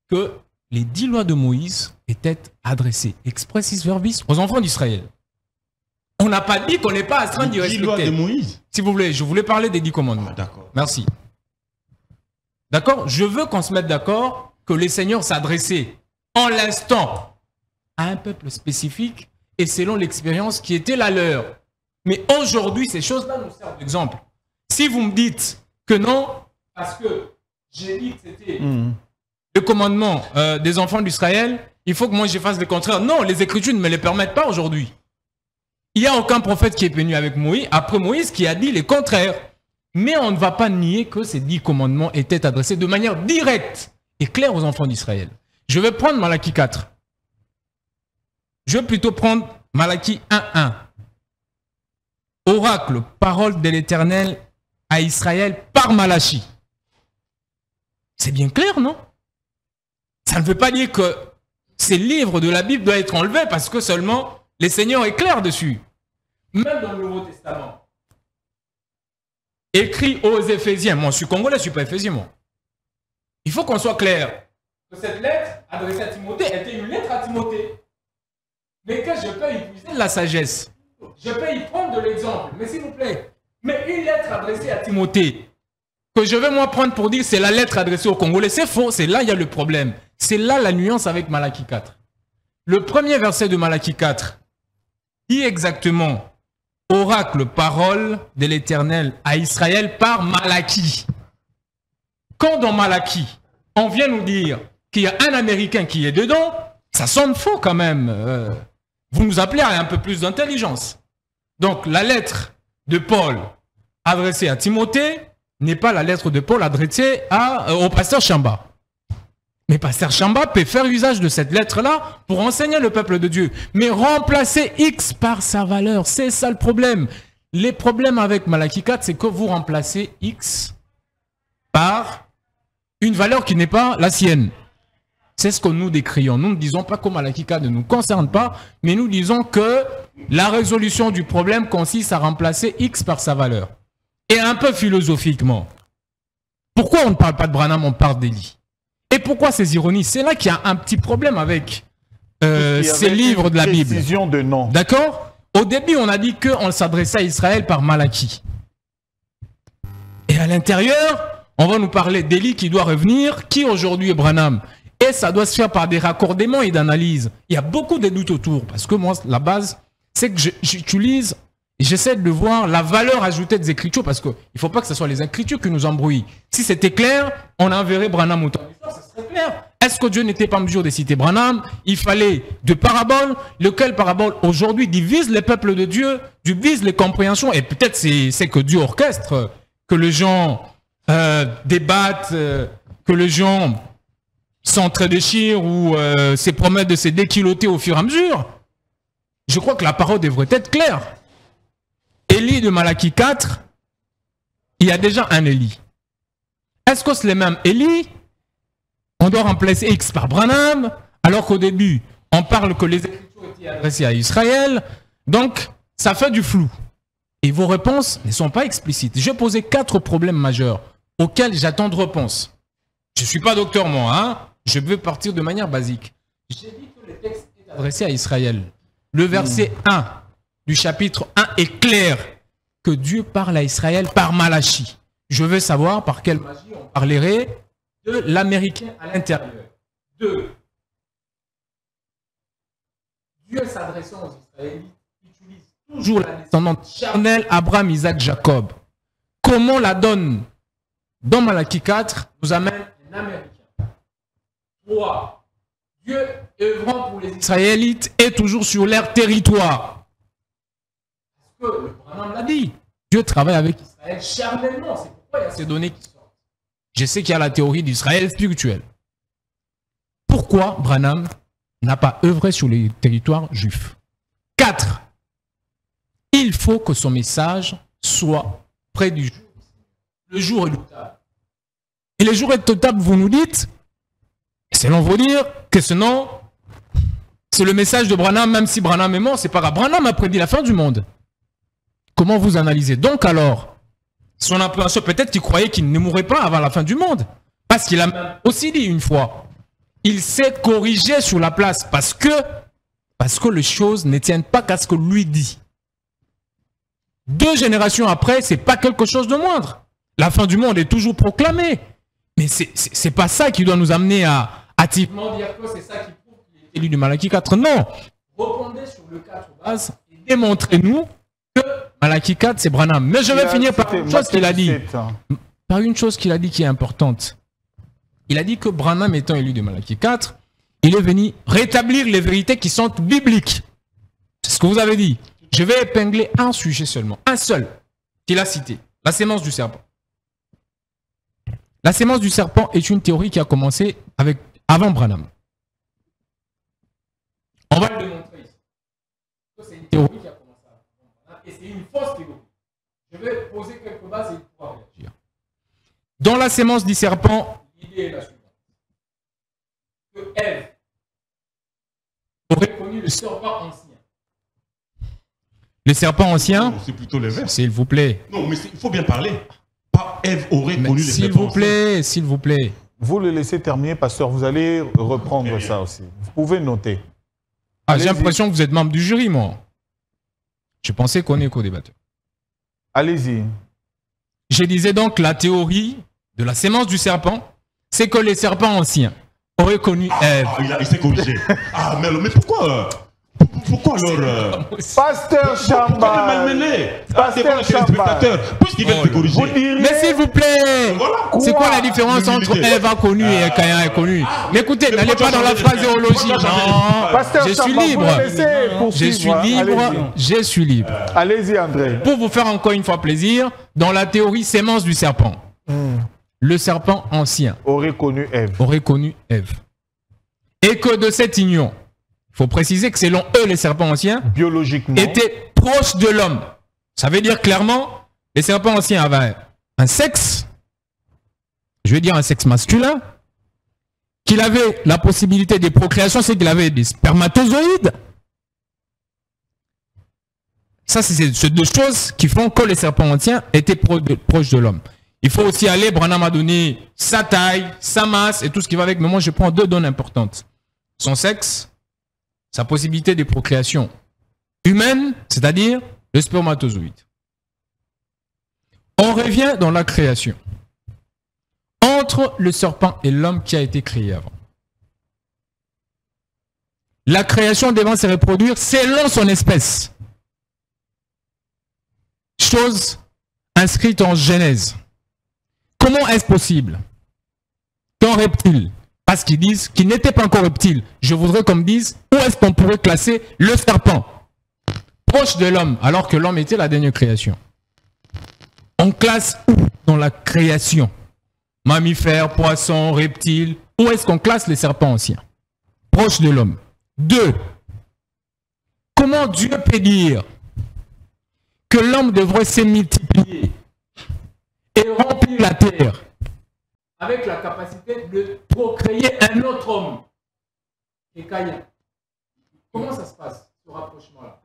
que les 10 lois de Moïse étaient adressées expressis verbis aux enfants d'Israël. On n'a pas dit qu'on n'est pas astreint d'y Les 10 lois de respecter. Moïse. Si vous voulez, je voulais parler des 10 commandements. D'accord. Merci. D'accord? Je veux qu'on se mette d'accord que les seigneurs s'adressaient en l'instant à un peuple spécifique et selon l'expérience qui était la leur. Mais aujourd'hui, ces choses-là nous servent d'exemple. Si vous me dites que non, parce que j'ai dit que c'était le commandement des enfants d'Israël, il faut que moi je fasse le contraire. Non, les Écritures ne me le permettent pas aujourd'hui. Il n'y a aucun prophète qui est venu avec Moïse, après Moïse, qui a dit le contraire. Mais on ne va pas nier que ces 10 commandements étaient adressés de manière directe et claire aux enfants d'Israël. Je vais prendre Malachie 4. Je vais plutôt prendre Malachie 1.1. Oracle, parole de l'Éternel à Israël par Malachie. C'est bien clair, non? Ça ne veut pas dire que ces livres de la Bible doivent être enlevés parce que seulement les Seigneurs est clair dessus. Même dans le Nouveau Testament. Écrit aux Éphésiens. Moi, je suis congolais, je ne suis pas éphésien, moi. Il faut qu'on soit clair. Que cette lettre adressée à Timothée était une lettre à Timothée. Mais que je peux y puiser de la sagesse. Je peux y prendre de l'exemple. Mais s'il vous plaît, mais une lettre adressée à Timothée, que je vais moi prendre pour dire c'est la lettre adressée aux Congolais, c'est faux. C'est là il y a le problème. C'est là la nuance avec Malachie 4. Le premier verset de Malachie 4 dit exactement oracle, parole de l'Éternel à Israël par Malachie. Quand dans Malachie, on vient nous dire qu'il y a un Américain qui est dedans, ça sonne faux quand même. Vous nous appelez à un peu plus d'intelligence. Donc la lettre de Paul adressée à Timothée n'est pas la lettre de Paul adressée au pasteur Chamba. Mais pasteur Chamba peut faire usage de cette lettre-là pour enseigner le peuple de Dieu. Mais remplacer X par sa valeur, c'est ça le problème. Les problèmes avec Malachie 4, c'est que vous remplacez X par une valeur qui n'est pas la sienne. C'est ce que nous décrions. Nous ne disons pas que Malachie 4 ne nous concerne pas, mais nous disons que la résolution du problème consiste à remplacer X par sa valeur. Et un peu philosophiquement, pourquoi on ne parle pas de Branham, on parle d'Élie? Et pourquoi ces ironies? C'est là qu'il y a un petit problème avec ces livres de la Bible. De nom. D'accord? Au début, on a dit qu'on s'adressait à Israël par Malachie. à l'intérieur, on va nous parler d'Élie qui doit revenir, qui aujourd'hui est Branham. Et ça doit se faire par des raccordements et d'analyses. Il y a beaucoup de doutes autour, parce que moi, la base, c'est que j'utilise, j'essaie de voir la valeur ajoutée des Écritures, parce qu'il ne faut pas que ce soit les Écritures qui nous embrouillent. Si c'était clair, on enverrait Branham au temps. Ça serait clair. Est-ce que Dieu n'était pas en mesure de citer Branham? Il fallait de paraboles, lequel parabole aujourd'hui divise les peuples de Dieu, divise les compréhensions, et peut-être c'est que Dieu orchestre, que les gens débattent, que les gens s'entre-déchirent ou se promettent de se déquiloter au fur et à mesure. Je crois que la parole devrait être claire. Élie de Malachie 4, il y a déjà un Élie. Est-ce que c'est le même Élie? On doit remplacer X par Branham, alors qu'au début, on parle que les Écritures étaient adressées à Israël. Donc, ça fait du flou. Et vos réponses ne sont pas explicites. Je vais poser 4 problèmes majeurs auxquels j'attends de réponse. Je ne suis pas docteur, moi. Hein? Je veux partir de manière basique. J'ai dit que le texte est adressé à Israël. Le verset 1 du chapitre 1 est clair que Dieu parle à Israël par Malachie. Je veux savoir par quelle magie on parlerait de l'Américain à l'intérieur. 2. Dieu s'adressant aux Israélites utilise toujours la descendante charnelle Abraham, Isaac, Jacob. Comment la donne dans Malachie 4 nous amène un Américain. 3. Dieu œuvrant pour les Israélites est toujours sur leur territoire. Parce que le Branham l'a dit. Dieu travaille avec Israël charnellement. C'est pourquoi il y a ces données qui sortent. Je sais qu'il y a la théorie d'Israël spirituel. Pourquoi Branham n'a pas œuvré sur les territoires juifs? 4. Il faut que son message soit près du jour. Le jour est redoutable. Et le jour est redoutable, vous nous dites, selon vous dire que sinon, c'est le message de Branham, même si Branham est mort, c'est pas grave. Branham a prédit la fin du monde. Comment vous analysez? Donc alors, son appréhension, peut-être qu'il croyait qu'il ne mourrait pas avant la fin du monde. Parce qu'il a même aussi dit une fois, il s'est corrigé sur la place parce que les choses ne tiennent pas qu'à ce que lui dit. 2 générations après, c'est pas quelque chose de moindre. La fin du monde est toujours proclamée. Mais c'est pas ça qui doit nous amener à activement dire que c'est ça qui prouve qu'il est élu du Malachie 4. Non. Répondez sur le 4 base et démontrez-nous que Malachie 4, c'est Branham. Mais je vais finir par une chose qu'il a dit. Par une chose qu'il a dit qui est importante. Il a dit que Branham étant élu de Malachie 4, il est venu rétablir les vérités qui sont bibliques. C'est ce que vous avez dit. Je vais épingler un sujet seulement. Un seul qu'il a cité. La sémence du serpent. La sémence du serpent est une théorie qui a commencé avant Branham. On va le démontrer ici. C'est une théorie qui a commencé avant Branham et c'est une fausse théorie. Je vais poser quelques bases et il pourra réagir. Dans la sémence du serpent, l'idée est la suivante. Que Ève aurait connu le serpent ancien. Le serpent ancien, c'est plutôt l'inverse. S'il vous plaît. Non, mais il faut bien parler. Pas Ève aurait connu le serpent ancien. S'il vous plaît. Vous le laissez terminer, pasteur. Vous allez reprendre ça aussi. Vous pouvez noter. Ah, j'ai l'impression que vous êtes membre du jury, moi. Je pensais qu'on est co-débatteur. Allez-y. Je disais donc la théorie de la sémence du serpent, c'est que les serpents anciens auraient connu Ève. Il s'est corrigé. Ah, mais pourquoi alors Pasteur Chamba. Pasteur Chamba. Puisqu'il vient de se corriger. Mais s'il vous plaît, c'est quoi la différence entre Ève a connu et Caïn a connu? Mais écoutez, n'allez pas dans la phraséologie. Non, je suis libre. Je suis libre. Allez-y, André. Pour vous faire encore une fois plaisir, dans la théorie sémence du serpent, le serpent ancien aurait connu Ève. Et que de cette union, il faut préciser que selon eux, les serpents anciens biologiquement étaient proches de l'homme. Ça veut dire clairement, les serpents anciens avaient un sexe, je veux dire un sexe masculin, qu'il avait la possibilité de procréation, c'est qu'il avait des spermatozoïdes. Ça, c'est ces 2 choses qui font que les serpents anciens étaient proches de l'homme. Il faut aussi aller, Branham a donné sa taille, sa masse et tout ce qui va avec, mais moi je prends 2 données importantes. Son sexe, sa possibilité de procréation humaine, c'est-à-dire le spermatozoïde. On revient dans la création. Entre le serpent et l'homme qui a été créé avant. La création devant se reproduire selon son espèce. Chose inscrite en Genèse. Comment est-ce possible qu'un reptile, parce qu'ils disent qu'il n'était pas encore reptile, je voudrais qu'on me dise où est-ce qu'on pourrait classer le serpent proche de l'homme, alors que l'homme était la dernière création. On classe où dans la création? Mammifères, poissons, reptiles. Où est-ce qu'on classe les serpents anciens? Proche de l'homme. 2. Comment Dieu peut dire que l'homme devrait se multiplier et remplir la terre avec la capacité de procréer un autre homme et Caïn? Comment ça se passe, ce rapprochement-là?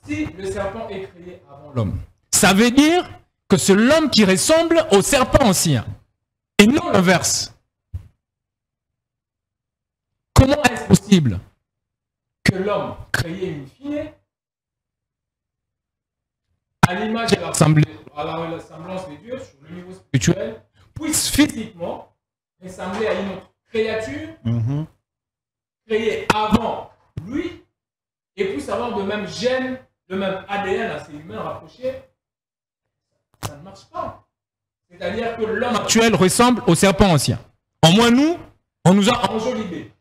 Si le serpent est créé avant l'homme, ça veut dire que c'est l'homme qui ressemble au serpent ancien et non l'inverse. Comment est-ce possible que l'homme créé une fille à l'image et à la ressemblance de Dieu sur le niveau spirituel puisse physiquement ressembler à une autre créature créée avant lui et puisse avoir le même gène, le même ADN à ses humains rapprochés? Ça ne marche pas. C'est-à-dire que l'homme actuel ressemble au serpent ancien. Au moins nous, on nous a enjolivés.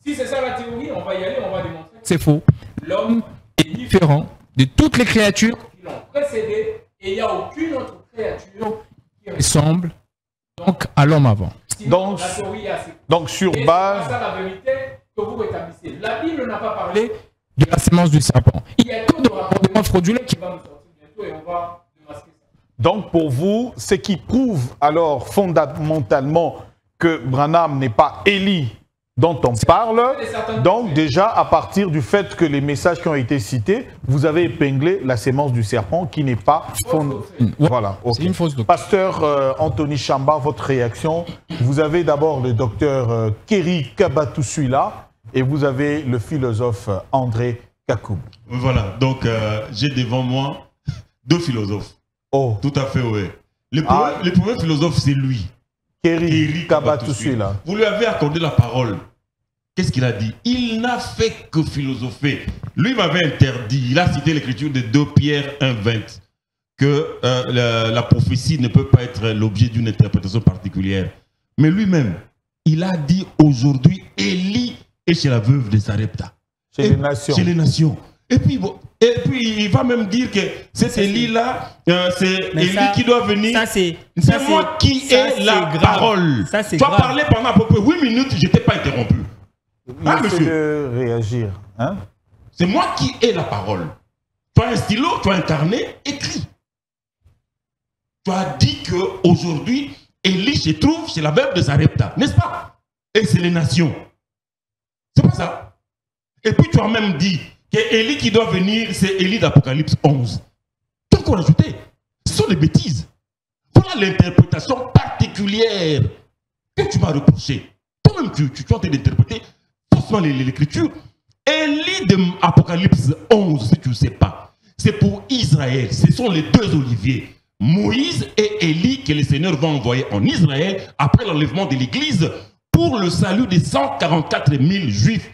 Si c'est ça la théorie, on va y aller, on va démontrer que c'est faux. L'homme est différent de toutes les créatures qui l'ont précédé et il n'y a aucune autre créature qui ressemble donc à l'homme avant. Sinon, la théorie est assez... Donc sur et base... c'est ça la vérité que vous rétablissez. La Bible n'a pas parlé de la sémence du serpent. Il y a tout de raccordement frauduleux qui va nous sortir bientôt et on va démasquer ça. Donc pour vous, ce qui prouve alors fondamentalement que Branham n'est pas Élie dont on parle, donc déjà à partir du fait que les messages qui ont été cités, vous avez épinglé la sémence du serpent qui n'est pas voilà. Okay. C'est une fausse doctrine. Pasteur Anthony Chamba, votre réaction? Vous avez d'abord le docteur Kéry Kabatoussuila et vous avez le philosophe André Kakoub. Voilà, donc j'ai devant moi 2 philosophes. Oh. Tout à fait, oui. Le premier philosophe, c'est lui. Kéry Kabatoussuila. Vous lui avez accordé la parole. Qu'est-ce qu'il a dit? Il n'a fait que philosopher. Lui m'avait interdit, il a cité l'écriture de 2 Pierre 1,20, que la prophétie ne peut pas être l'objet d'une interprétation particulière. Mais lui-même, il a dit aujourd'hui, Élie est chez la veuve de Sarepta. Chez les nations. Chez les nations. Et puis il va même dire que cet Élie-là, c'est Élie qui doit venir. C'est moi qui ai la parole. Tu as parlé pendant à peu près 8 minutes, je ne t'ai pas interrompu. Monsieur de réagir. Hein? C'est moi qui ai la parole. Tu as un stylo, tu as un carnet, écrit. Tu as dit qu'aujourd'hui, Élie se trouve chez la veuve de Sarepta, n'est-ce pas? Et c'est les nations. C'est pas ça. Et puis tu as même dit que Élie qui doit venir, c'est Élie d'Apocalypse 11. Tu as encore ajouté. Ce sont des bêtises. Voilà l'interprétation particulière que tu m'as reproché. Toi-même, tu es en train d'interpréter faussement l'écriture. Élie de Apocalypse 11, si tu ne sais pas, c'est pour Israël. Ce sont les 2 oliviers, Moïse et Élie, que le Seigneur va envoyer en Israël après l'enlèvement de l'Église pour le salut des 144 000 juifs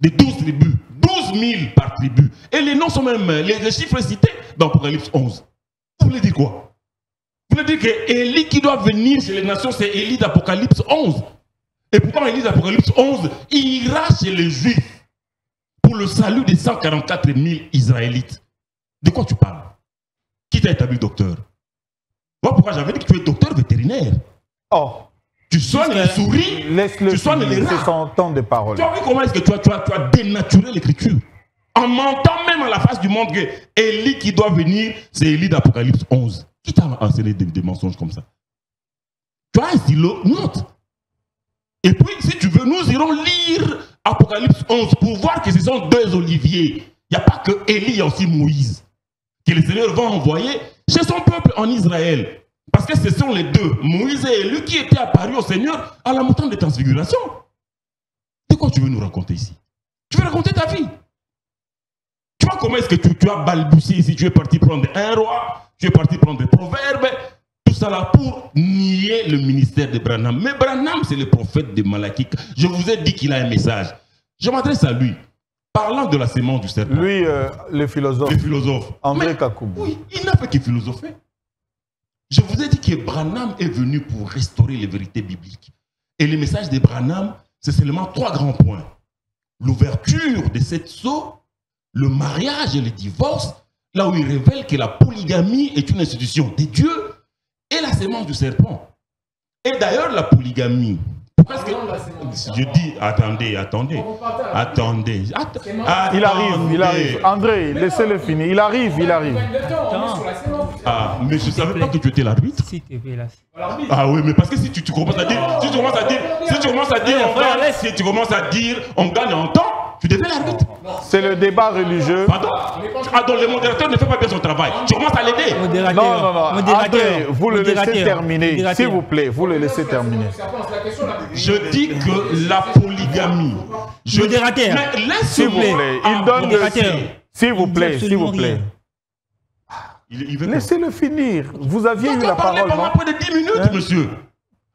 de 12 tribus. 12 000 par tribu. Et les noms sont même, les chiffres cités dans Apocalypse 11. Vous voulez dire quoi? Vous voulez dire que Élie qui doit venir chez les nations, c'est Élie d'Apocalypse 11. Et pourtant, Élie d'Apocalypse 11 ira chez les Juifs pour le salut des 144 000 Israélites. De quoi tu parles? Qui t'a établi docteur? Moi, pourquoi j'avais dit que tu es docteur vétérinaire? Oh. Tu soignes les souris, tu soignes les rats. C'est son temps de parole. Tu as vu comment est-ce que tu as dénaturé l'écriture? En mentant même à la face du monde que Élie qui doit venir, c'est Élie d'Apocalypse 11. Qui t'a enseigné des mensonges comme ça? Tu as un stylo, note. Et puis, si tu veux, nous irons lire Apocalypse 11 pour voir que ce sont 2 oliviers. Il n'y a pas que Élie, il y a aussi Moïse. Que le Seigneur va envoyer chez son peuple en Israël. Parce que ce sont les 2, Moïse et Élie, qui étaient apparus au Seigneur à la montagne de transfiguration. De quoi tu veux nous raconter ici? Tu veux raconter ta vie? Tu vois comment est-ce que tu as balbutié ici? Tu es parti prendre un roi, Tu es parti prendre des proverbes, tout ça là pour nier le ministère de Branham. Mais Branham, c'est le prophète de Malachie. Je vous ai dit qu'il a un message. Je m'adresse à lui. Parlant de la sémence du serpent. Lui, le philosophe. Le philosophe. André Kakoum. Oui, il n'a pas que philosopher. Je vous ai dit que Branham est venu pour restaurer les vérités bibliques. Et le message de Branham, c'est seulement 3 grands points. L'ouverture de cette sceaux, le mariage et le divorce, là où il révèle que la polygamie est une institution de Dieu, et la sémence du serpent. Et d'ailleurs, la polygamie. Parce que, je dis, attendez. Il arrive. André, laissez-le finir. Il arrive. Ah, mais je ne savais pas que tu étais l'arbitre. Ah oui, mais parce que si tu commences à dire, on gagne en temps, tu deviens l'arbitre. C'est le débat religieux. Pardon? Ah, donc le modérateur ne fait pas bien son travail. Tu commences à l'aider. Non. André, vous le laissez terminer. S'il vous plaît, vous le laissez terminer. Je dis que la polygamie. Modérateur. Mais laisse S'il vous plaît. Il donne le... S'il vous plaît. Laissez-le finir. Vous aviez eu la parole, pendant non? près de 10 minutes, monsieur.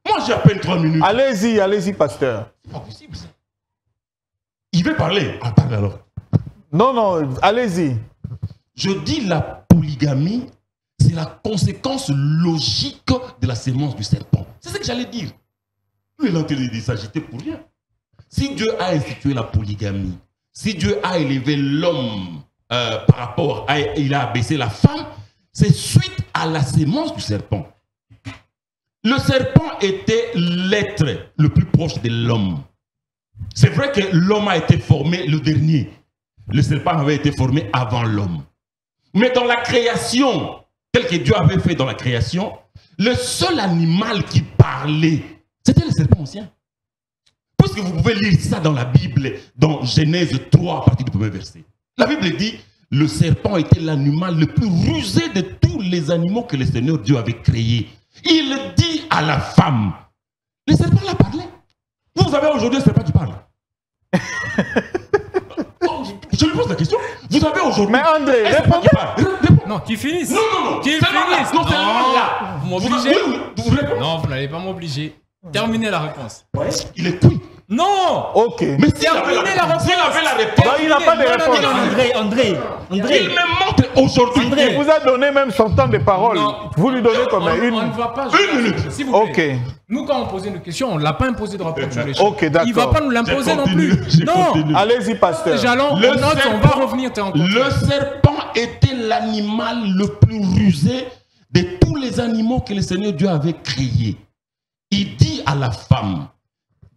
Moi, j'ai à peine 3 minutes. Allez-y, pasteur. C'est pas possible, ça. Il veut parler. Ah, parle alors. Non, allez-y. Je dis la polygamie, c'est la conséquence logique de la sémence du serpent. C'est ce que j'allais dire. Lui, il est en train de s'agiter pour rien. Si Dieu a institué la polygamie, si Dieu a élevé l'homme par rapport à... Il a abaissé la femme, c'est suite à la sémence du serpent. Le serpent était l'être le plus proche de l'homme. C'est vrai que l'homme a été formé le dernier. Le serpent avait été formé avant l'homme. Mais dans la création, tel que Dieu avait fait dans la création, le seul animal qui parlait, c'était le serpent ancien. Puisque vous pouvez lire ça dans la Bible, dans Genèse 3, à partir du premier verset. La Bible dit, le serpent était l'animal le plus rusé de tous les animaux que le Seigneur Dieu avait créés. Il dit à la femme, le serpent l'a parlé. Vous avez aujourd'hui un serpent qui parle. Je lui pose la question. Vous avez aujourd'hui. Mais André, réponds. Non, qu'il finisse. Non. Qu'il finisse. Non, c'est là. Vous m'obligez. Vous Non, vous n'allez pas m'obliger. Terminez la réponse. Il est cuit. Non. Ok. Mais s'il avait la réponse, il n'a pas de réponse. André. Il me montre aujourd'hui. Il vous a donné même son temps de parole. Non. Vous lui donnez combien? On ne va pas. Une minute. S'il vous plaît. Ok. Nous, quand on posait une question, on ne l'a pas imposé de répondre sur les choses. Ok, d'accord. Il ne va pas nous l'imposer non plus. Non. Allez-y, pasteur. Jalon, on note, on va revenir. Le serpent était l'animal le plus rusé de tous les animaux que le Seigneur Dieu avait créés. Il dit à la femme,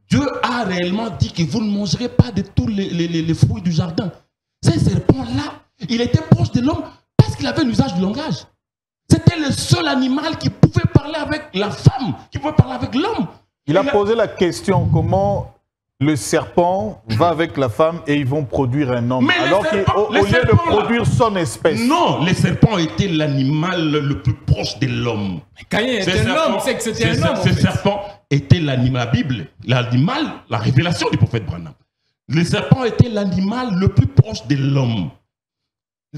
Dieu a réellement dit que vous ne mangerez pas de tous les fruits du jardin. Ce serpent-là, il était proche de l'homme parce qu'il avait l'usage du langage. C'était le seul animal qui pouvait parler avec la femme, qui pouvait parler avec l'homme. Il a posé la question, comment le serpent va avec la femme et ils vont produire un homme, alors qu'au lieu de produire son espèce. Non, le serpent était l'animal le plus proche de l'homme. Caïn était un homme, c'est que c'était un homme. Ce serpent était l'animal, la Bible, l'animal, la révélation du prophète Branham. Le serpent était l'animal le plus proche de l'homme.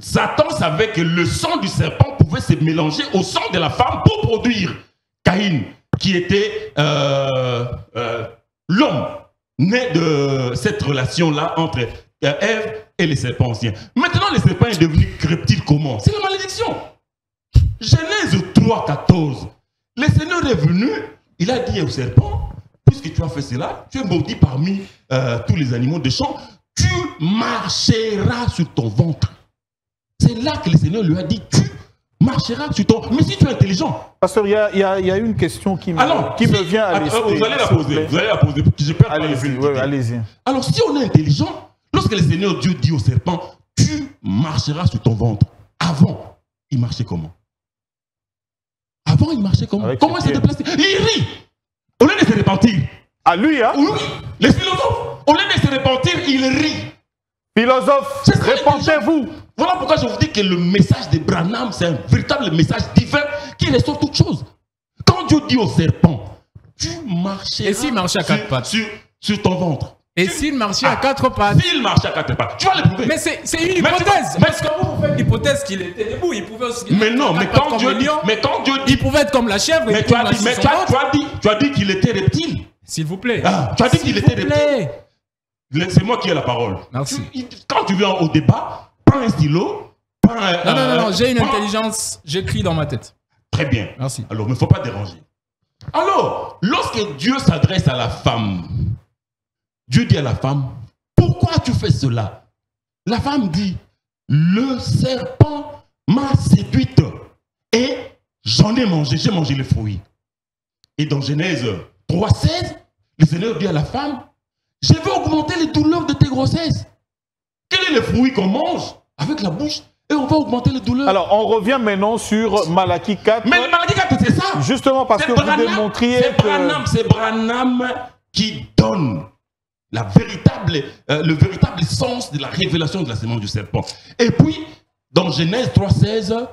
Satan savait que le sang du serpent pouvait se mélanger au sang de la femme pour produire Caïn, qui était l'homme né de cette relation-là entre Ève et les serpents anciens. Maintenant, le serpent est devenu reptile comment? C'est la malédiction. Genèse 3, 14. Le Seigneur est venu, il a dit au serpent, puisque tu as fait cela, tu es maudit parmi tous les animaux des champs, tu marcheras sur ton ventre. C'est là que le Seigneur lui a dit, tu marcheras sur ton... Mais si tu es intelligent... Pasteur, il y a une question qui me vient à l'esprit. Vous allez la poser, je perds pas les Allez-y, allez-y. Alors, si on est intelligent, lorsque le Seigneur Dieu dit au serpent, tu marcheras sur ton ventre. Avant, il marchait comment? Avant, il marchait comment? Comment il s'est déplacé? Il rit. Au lieu de se repentir. À lui, hein? Oui, les philosophes, au lieu de se repentir, il rit. Philosophe, répentez-vous. Voilà pourquoi je vous dis que le message de Branham, c'est un véritable message divin qui restaure toute chose. Quand Dieu dit au serpent, tu marcheras et s'il marchait à quatre pattes sur ton ventre. Et s'il marchait à 4 pattes? S'il marchait à 4 pattes, tu vas le prouver. Mais c'est une hypothèse. Parce que vous faites l'hypothèse qu'il était debout. Il pouvait aussi. Mais non, mais quand Dieu dit. Il pouvait être comme la chèvre. Mais tu as dit qu'il était reptile. S'il vous plaît. Tu as dit qu'il était reptile. C'est moi qui ai la parole. Merci. Quand tu viens au débat, prends un stylo. Non, j'ai une intelligence. J'écris dans ma tête. Très bien. Merci. Alors, il ne faut pas déranger. Alors, lorsque Dieu s'adresse à la femme, Dieu dit à la femme, pourquoi tu fais cela? La femme dit, le serpent m'a séduite et j'en ai mangé, j'ai mangé les fruits. Et dans Genèse 3,16, le Seigneur dit à la femme, je vais augmenter les douleurs de tes grossesses. Quel est le fruit qu'on mange avec la bouche? Et on va augmenter les douleurs. Alors, on revient maintenant sur Malachie 4. Mais Malachie 4, c'est ça. Justement parce que vous démontriez que... C'est Branham qui donne le véritable sens de la révélation de la sémence du serpent. Et puis, dans Genèse 3,16,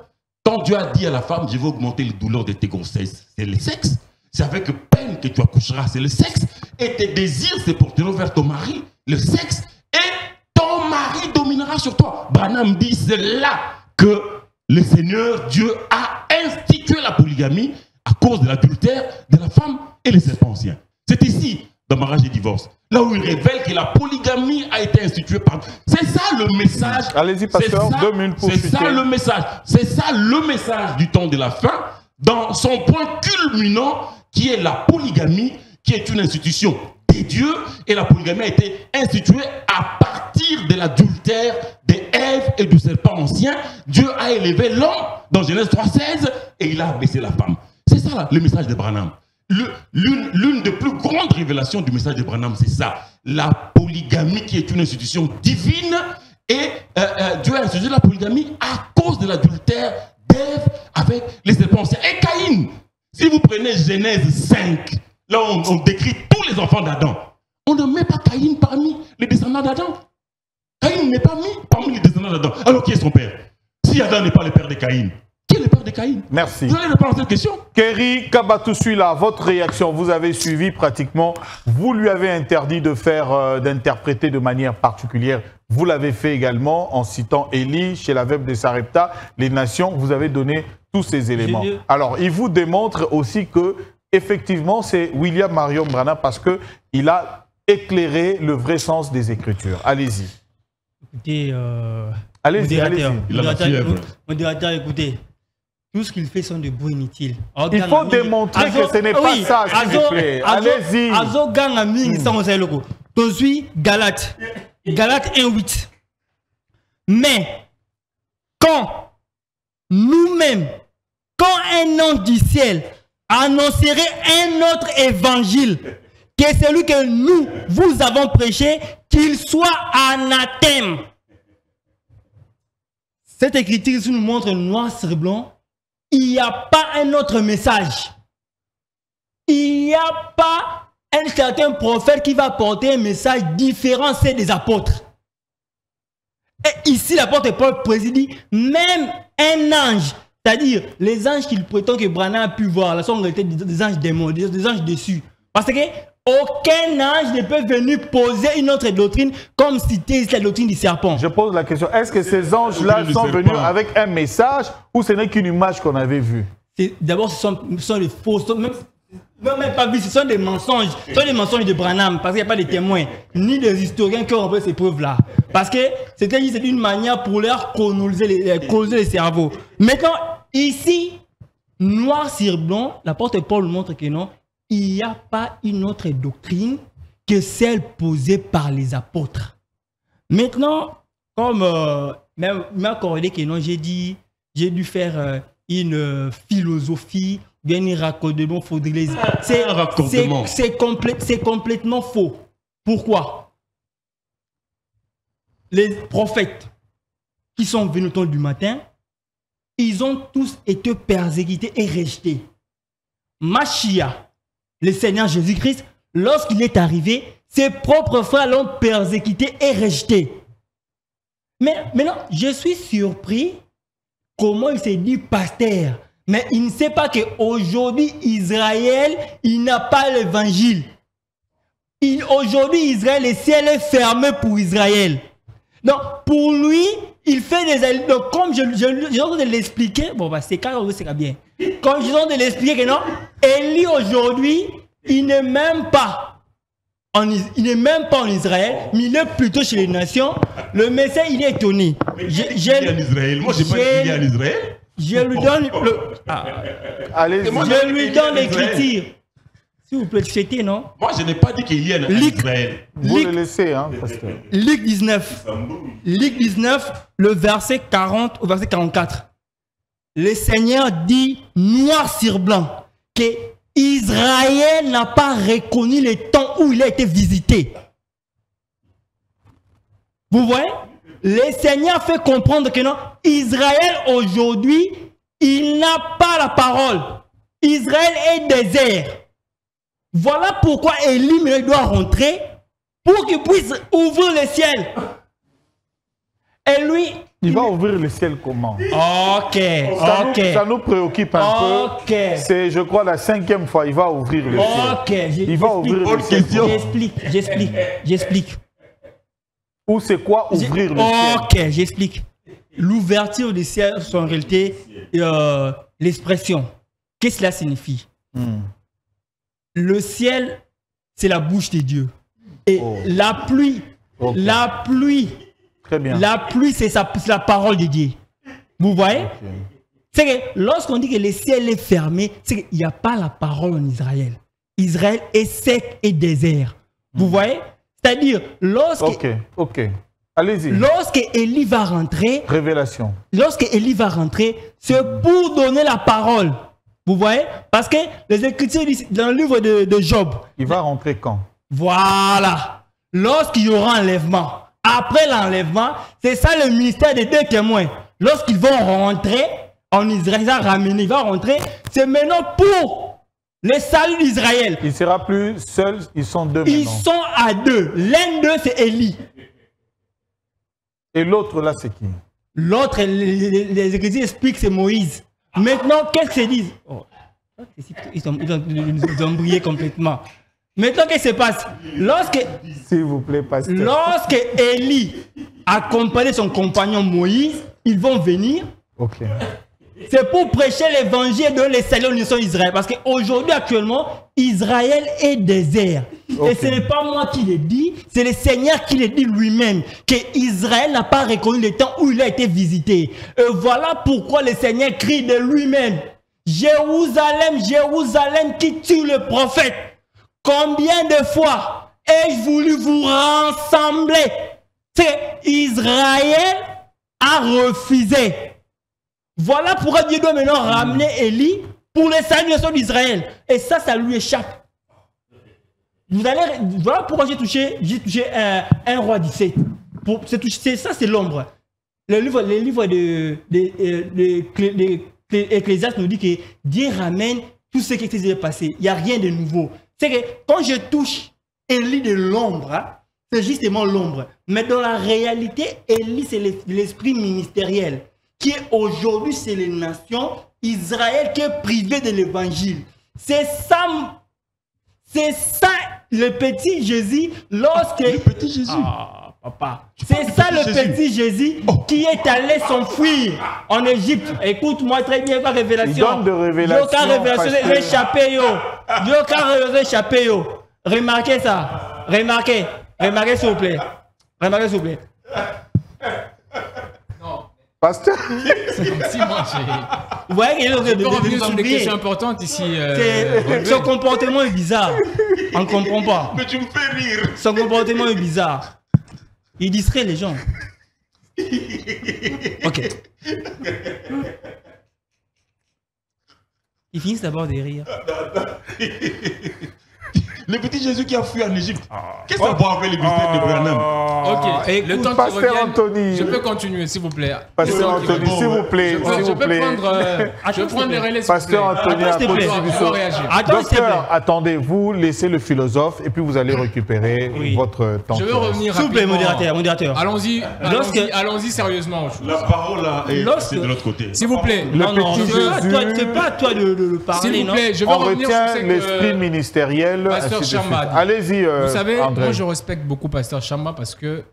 quand Dieu a dit à la femme, je vais augmenter les douleurs de tes grossesses, c'est le sexe. C'est avec peine que tu accoucheras, c'est le sexe. Et tes désirs, c'est pour tenir vers ton mari, le sexe. Et ton mari dominera sur toi. Branham dit, c'est là que le Seigneur Dieu a institué la polygamie à cause de l'adultère de la femme et les serpents anciens. C'est ici, dans Mariage et Divorce, là où il révèle que la polygamie a été instituée par... C'est ça le message. Allez-y, pasteur, 2 minutes pour C'est ça le message. C'est ça le message du temps de la fin, dans son point culminant, qui est la polygamie, qui est une institution des dieux, et la polygamie a été instituée à partir de l'adultère d'Ève et du serpent ancien. Dieu a élevé l'homme dans Genèse 3,16 et il a abaissé la femme. C'est ça là, le message de Branham. L'une des plus grandes révélations du message de Branham, c'est ça. La polygamie qui est une institution divine, et Dieu a institué la polygamie à cause de l'adultère d'Ève avec les serpents anciens. Et Caïn, si vous prenez Genèse 5, là on décrit tous les enfants d'Adam, on ne met pas Caïn parmi les descendants d'Adam. Caïn n'est pas mis parmi les descendants d'Adam. Alors qui est son père? Si Adam n'est pas le père de Caïn, qui est le père de Caïn? Merci. Vous allez répondre à cette question? Kerry Kabatusui-là, votre réaction, vous avez suivi pratiquement, vous lui avez interdit de faire, d'interpréter de manière particulière. Vous l'avez fait également en citant Élie chez la veuve de Sarepta, les nations, vous avez donné tous ces éléments. Alors, il vous démontre aussi que, effectivement, c'est William Marion Branham parce qu'il a éclairé le vrai sens des Écritures. Allez-y. Écoutez, allez-y. modérateur, écoutez. Tout ce qu'il fait sont de bruits inutiles. Il faut démontrer que ce n'est pas ça, s'il vous plaît. Allez-y. Azo gang aming sans loko. Tozui Galate. Galate 1:8. Mais quand nous-mêmes, quand un ange du ciel annoncerait un autre évangile, que celui que nous vous avons prêché, qu'il soit anathème. Cette écriture nous montre noir sur blanc. Il n'y a pas un autre message. Il n'y a pas un certain prophète qui va porter un message différent de des apôtres. Et ici, l'apôtre Paul préside, même un ange, c'est-à-dire les anges qu'il prétend que Branham a pu voir, là sont en réalité des anges démons, des anges déçus. Parce que aucun ange ne peut venir poser une autre doctrine comme citer la doctrine du serpent. Je pose la question, est-ce que ces anges-là sont venus avec un message ou ce n'est qu'une image qu'on avait vue? D'abord, ce sont des faux, même pas vu, ce sont des mensonges. Ce sont des mensonges de Branham parce qu'il n'y a pas de témoins, ni des historiens qui ont repris ces preuves-là. Parce que c'était une manière pour leur coloniser les cerveaux. Maintenant, ici, noir sur blanc, l'apôtre Paul montre que non, il n'y a pas une autre doctrine que celle posée par les apôtres. Maintenant, comme m'a accordé que non, j'ai dû faire une philosophie, bien un raccordement faux de l'Église. C'est complètement faux. Pourquoi? Les prophètes qui sont venus au temps du matin, ils ont tous été persécutés et rejetés. Mashiach, le Seigneur Jésus-Christ, lorsqu'il est arrivé, ses propres frères l'ont persécuté et rejeté. Mais maintenant, je suis surpris comment il s'est dit pasteur. Mais il ne sait pas qu'aujourd'hui, Israël, il n'a pas l'évangile. Aujourd'hui, Israël, le ciel est fermé pour Israël. Donc, pour lui, il fait des... Donc, comme je de l'expliquer, bon, bah, c'est quand c'est bien. Comme je viens de l'expliquer que non, Élie aujourd'hui, il n'est même pas en Israël, mais il est plutôt chez les nations. Le Messie, il est étonné. Il est en Israël. Moi, je n'ai pas dit qu'il est en Israël. Je lui donne je lui donne l'écriture. S'il vous plaît, c'était non? Moi, je n'ai pas dit qu'il y a en Israël. Vous le laissez, hein, pasteur. Luc 19. Luc 19, le verset 40 au verset 44. Le Seigneur dit noir sur blanc que Israël n'a pas reconnu le temps où il a été visité. Vous voyez? Le Seigneur fait comprendre que non, Israël aujourd'hui, il n'a pas la parole. Israël est désert. Voilà pourquoi Élie doit rentrer pour qu'il puisse ouvrir le ciel. Et lui... Il va ouvrir le ciel comment? Ok. Ça nous préoccupe un peu. C'est, je crois, la 5e fois. Il va ouvrir le ciel. Il va ouvrir le ciel. J'explique. Ou c'est quoi ouvrir le ciel? Ok, j'explique. L'ouverture du ciel, c'est en réalité l'expression. Qu'est-ce que cela signifie? Le ciel, c'est la bouche de Dieu. Et la pluie, très bien. La pluie, c'est la parole de Dieu. Vous voyez? C'est que lorsqu'on dit que le ciel est fermé, c'est qu'il n'y a pas la parole en Israël. Israël est sec et désert. Vous voyez? C'est-à-dire, lorsque allez-y. Lorsque Élie va rentrer, révélation. Lorsque Élie va rentrer, c'est pour donner la parole. Vous voyez? Parce que les Écritures disent dans le livre de Job. Il va rentrer quand? Voilà. Lorsqu'il y aura enlèvement. Après l'enlèvement, c'est ça le ministère des 2 témoins. Lorsqu'ils vont rentrer en Israël, il va rentrer. C'est maintenant pour le salut d'Israël. Il ne sera plus seul, ils sont 2 maintenant. Ils sont à 2. L'un d'eux, c'est Élie. Et l'autre, là, c'est qui? L'autre, les Écritures expliquent, c'est Moïse. Maintenant, qu'est-ce qu'ils disent? Ils ont brillé complètement. Maintenant, qu'est-ce qui se passe? S'il vous plaît, pasteur. Lorsque Élie accompagne son compagnon Moïse, ils vont venir. C'est pour prêcher l'évangile de les saluts d'Israël. Parce qu'aujourd'hui, actuellement, Israël est désert. Et ce n'est pas moi qui le dis, c'est le Seigneur qui le dit lui-même. Qu'Israël n'a pas reconnu le temps où il a été visité. Et voilà pourquoi le Seigneur crie de lui-même. Jérusalem, Jérusalem qui tue le prophète. Combien de fois ai-je voulu vous rassembler? C'est Israël a refusé. Voilà pourquoi Dieu doit maintenant ramener Élie pour le salut d'Israël. Et ça lui échappe. Voilà pourquoi j'ai touché un roi 17. Ça, c'est l'ombre. Le livre de Ecclésiaste nous dit que Dieu ramène tout ce qui s'est passé. Il n'y a rien de nouveau. C'est que quand je touche Élie de l'ombre, c'est justement l'ombre. Mais dans la réalité, Élie, c'est l'esprit ministériel. Qui est aujourd'hui, c'est les nations, Israël qui est privé de l'évangile. C'est ça le petit Jésus lorsque... Le petit Jésus. Papa. C'est ça le petit Jésus qui est allé s'enfuir en Égypte. Écoute-moi très bien, pas révélation. Il donne de révélation. Échappé. Remarquez ça. Remarquez s'il vous plaît. Pasteur. Vous voyez qu'il y a des questions importantes ici. Son comportement est bizarre. On ne comprend pas. Mais tu me fais rire. Son comportement est bizarre. Il distrait les gens. Ok. Ils finissent d'abord de rire. Le petit Jésus qui a fui en Égypte. Qu'est-ce que ça va avec le ministère de Branham? Ok, le temps que tu reviennes, je peux continuer, s'il vous plaît. Pasteur Anthony, s'il vous plaît. Je peux prendre le relais, s'il vous plaît. Pasteur Anthony, docteur, attendez, vous laissez le philosophe et puis vous allez récupérer votre temps. Je veux revenir s'il vous plaît, rapidement. modérateur. Allons-y sérieusement. La parole là, c'est de l'autre côté. S'il vous plaît. Non, c'est pas à toi de parler. S'il vous plaît, je veux revenir sur l'esprit ministériel. Pasteur ainsi de suite. Chamba a dit. Allez-y, Vous savez, André. moi je respecte beaucoup Pasteur Chamba parce que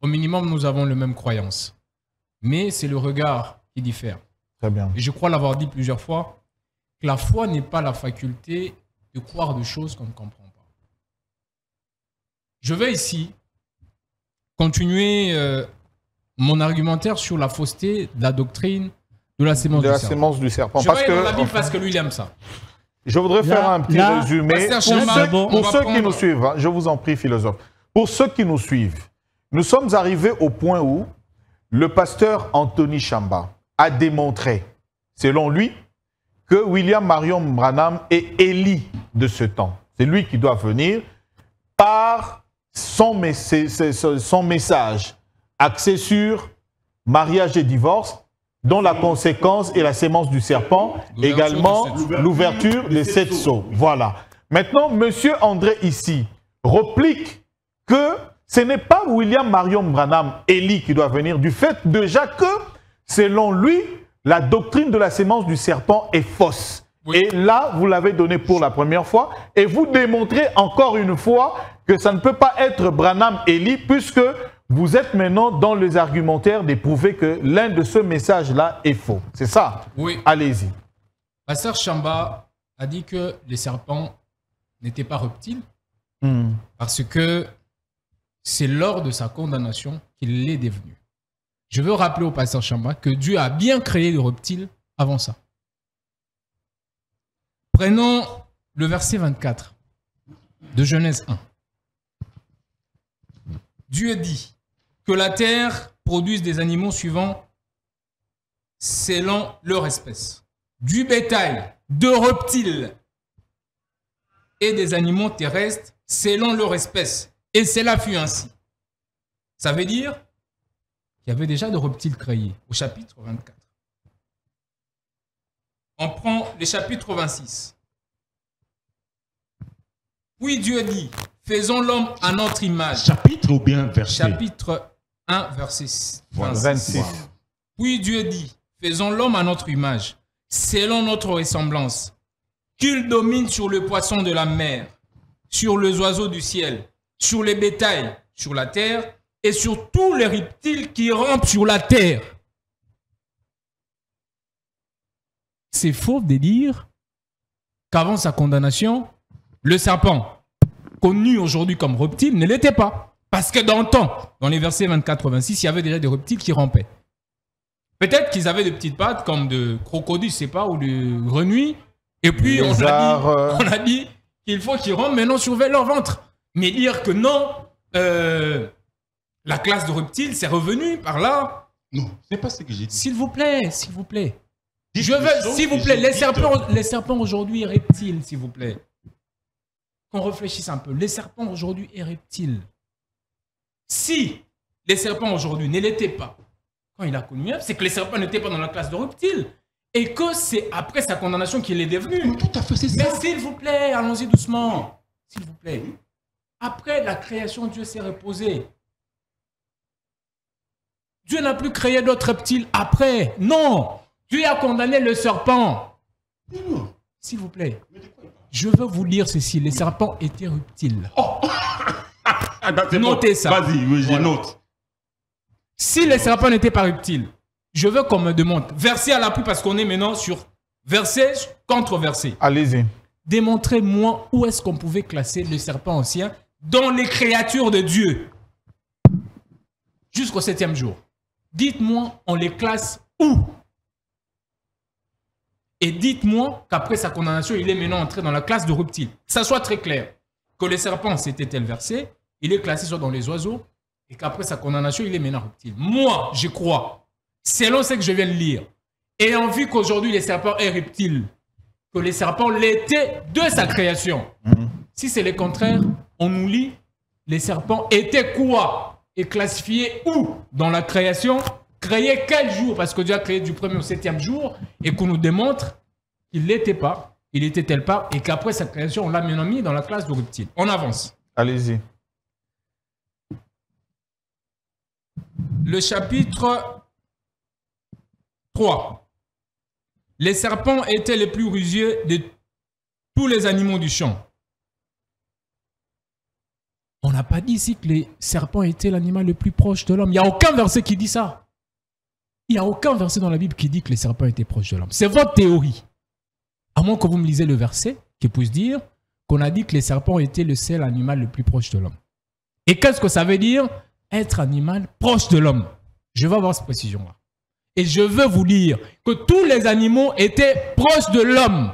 au minimum nous avons les mêmes croyances. Mais c'est le regard qui diffère. Très bien. Et je crois l'avoir dit plusieurs fois, que la foi n'est pas la faculté de croire des choses qu'on ne comprend pas. Je vais ici continuer mon argumentaire sur la fausseté de la doctrine de la sémence De du la serpent. sémence du serpent. Je Parce vais dans la que Bible parce que lui il aime ça. je voudrais faire un petit résumé. Pasteur Pour Chamba, ceux, bon, on pour va ceux qui prendre- nous suivent, hein, je vous en prie, philosophe. Pour ceux qui nous suivent, nous sommes arrivés au point où le pasteur Anthony Chamba a démontré, selon lui, que William Marion Branham est Élie de ce temps. C'est lui qui doit venir par son message axé sur mariage et divorce, dont la conséquence est la sémence du serpent, également l'ouverture des 7 sceaux. Voilà. Maintenant, M. André ici replique que ce n'est pas William Marion Branham, Élie, qui doit venir, du fait déjà que, selon lui, la doctrine de la sémence du serpent est fausse. Oui. Et là, vous l'avez donné pour la première fois, et vous démontrez encore une fois que ça ne peut pas être Branham Élie, puisque vous êtes maintenant dans les argumentaires d'éprouver que l'un de ce message-là est faux. C'est ça? Oui. Allez-y. Pasteur Chamba a dit que les serpents n'étaient pas reptiles parce que c'est lors de sa condamnation qu'il l'est devenu. Je veux rappeler au pasteur Chamba que Dieu a bien créé les reptiles avant ça. Prenons le verset 24 de Genèse 1. Dieu dit que la terre produise des animaux suivants selon leur espèce. Du bétail, de reptiles et des animaux terrestres selon leur espèce. Et cela fut ainsi. Ça veut dire qu'il y avait déjà des reptiles créés au chapitre 24. On prend le chapitre 26. Puis Dieu dit, faisons l'homme à notre image. Chapitre ou bien verset? Chapitre 1, verset 26. Puis Dieu dit, faisons l'homme à notre image, selon notre ressemblance, qu'il domine sur le poisson de la mer, sur les oiseaux du ciel, sur les bétails, sur la terre, et sur tous les reptiles qui rampent sur la terre. C'est faux de dire qu'avant sa condamnation, le serpent, connu aujourd'hui comme reptile, ne l'était pas. Parce que dans le temps, dans les versets 24-26, il y avait déjà des reptiles qui rampaient. Peut-être qu'ils avaient des petites pattes comme de crocodiles, je ne sais pas, ou de grenouilles. Et puis on a dit qu'il faut qu'ils rampent, mais non surveillent leur ventre. Mais dire que non, la classe de reptiles, c'est revenu par là. Non, c'est pas ce que j'ai dit. S'il vous plaît, s'il vous plaît. Dites Je veux, s'il vous plaît, les dites- serpents aujourd'hui reptiles, s'il vous plaît. Qu'on réfléchisse un peu. Les serpents aujourd'hui est reptile. Si les serpents aujourd'hui ne l'étaient pas, quand il a connu, c'est que les serpents n'étaient pas dans la classe de reptiles. Et que c'est après sa condamnation qu'il est devenu. Mais tout à fait, c'est Mais ça. s'il vous plaît, allons-y doucement. S'il vous plaît. Après la création, Dieu s'est reposé. Dieu n'a plus créé d'autres reptiles après. Non. Dieu a condamné le serpent. S'il vous plaît. Je veux vous lire ceci. Les serpents étaient reptiles. Notez ça. Vas-y, oui, je Voilà. note. Si les serpents n'étaient pas reptiles, je veux qu'on me demande, verset à l'appui parce qu'on est maintenant sur verset contre verset. Allez-y. Démontrez-moi où est-ce qu'on pouvait classer le serpent ancien dans les créatures de Dieu jusqu'au 7e jour. Dites-moi, on les classe où? Et dites-moi qu'après sa condamnation, il est maintenant entré dans la classe de reptiles. Que ça soit très clair. Que le serpent, c'était tel verset, il est classé soit dans les oiseaux, et qu'après sa condamnation, il est maintenant reptile. Moi, je crois, selon ce que je viens de lire, ayant vu qu'aujourd'hui les serpents est reptile, que les serpents l'étaient de sa création. Si c'est le contraire, on nous lit, les serpents étaient quoi? Et classifiés où? Dans la création? Créés quel jour? Parce que Dieu a créé du 1er au 7e jour, et qu'on nous démontre qu'il ne l'était pas, il était tel part, et qu'après sa création, on l'a maintenant mis dans la classe de reptile. On avance. Allez-y. Le chapitre 3. Les serpents étaient les plus rusés de tous les animaux du champ. On n'a pas dit ici que les serpents étaient l'animal le plus proche de l'homme. Il n'y a aucun verset qui dit ça. Il n'y a aucun verset dans la Bible qui dit que les serpents étaient proches de l'homme. C'est votre théorie. À moins que vous me lisez le verset qui puisse dire qu'on a dit que les serpents étaient le seul animal le plus proche de l'homme. Et qu'est-ce que ça veut dire être animal proche de l'homme? Je vais avoir cette précision-là. Et je veux vous dire que tous les animaux étaient proches de l'homme.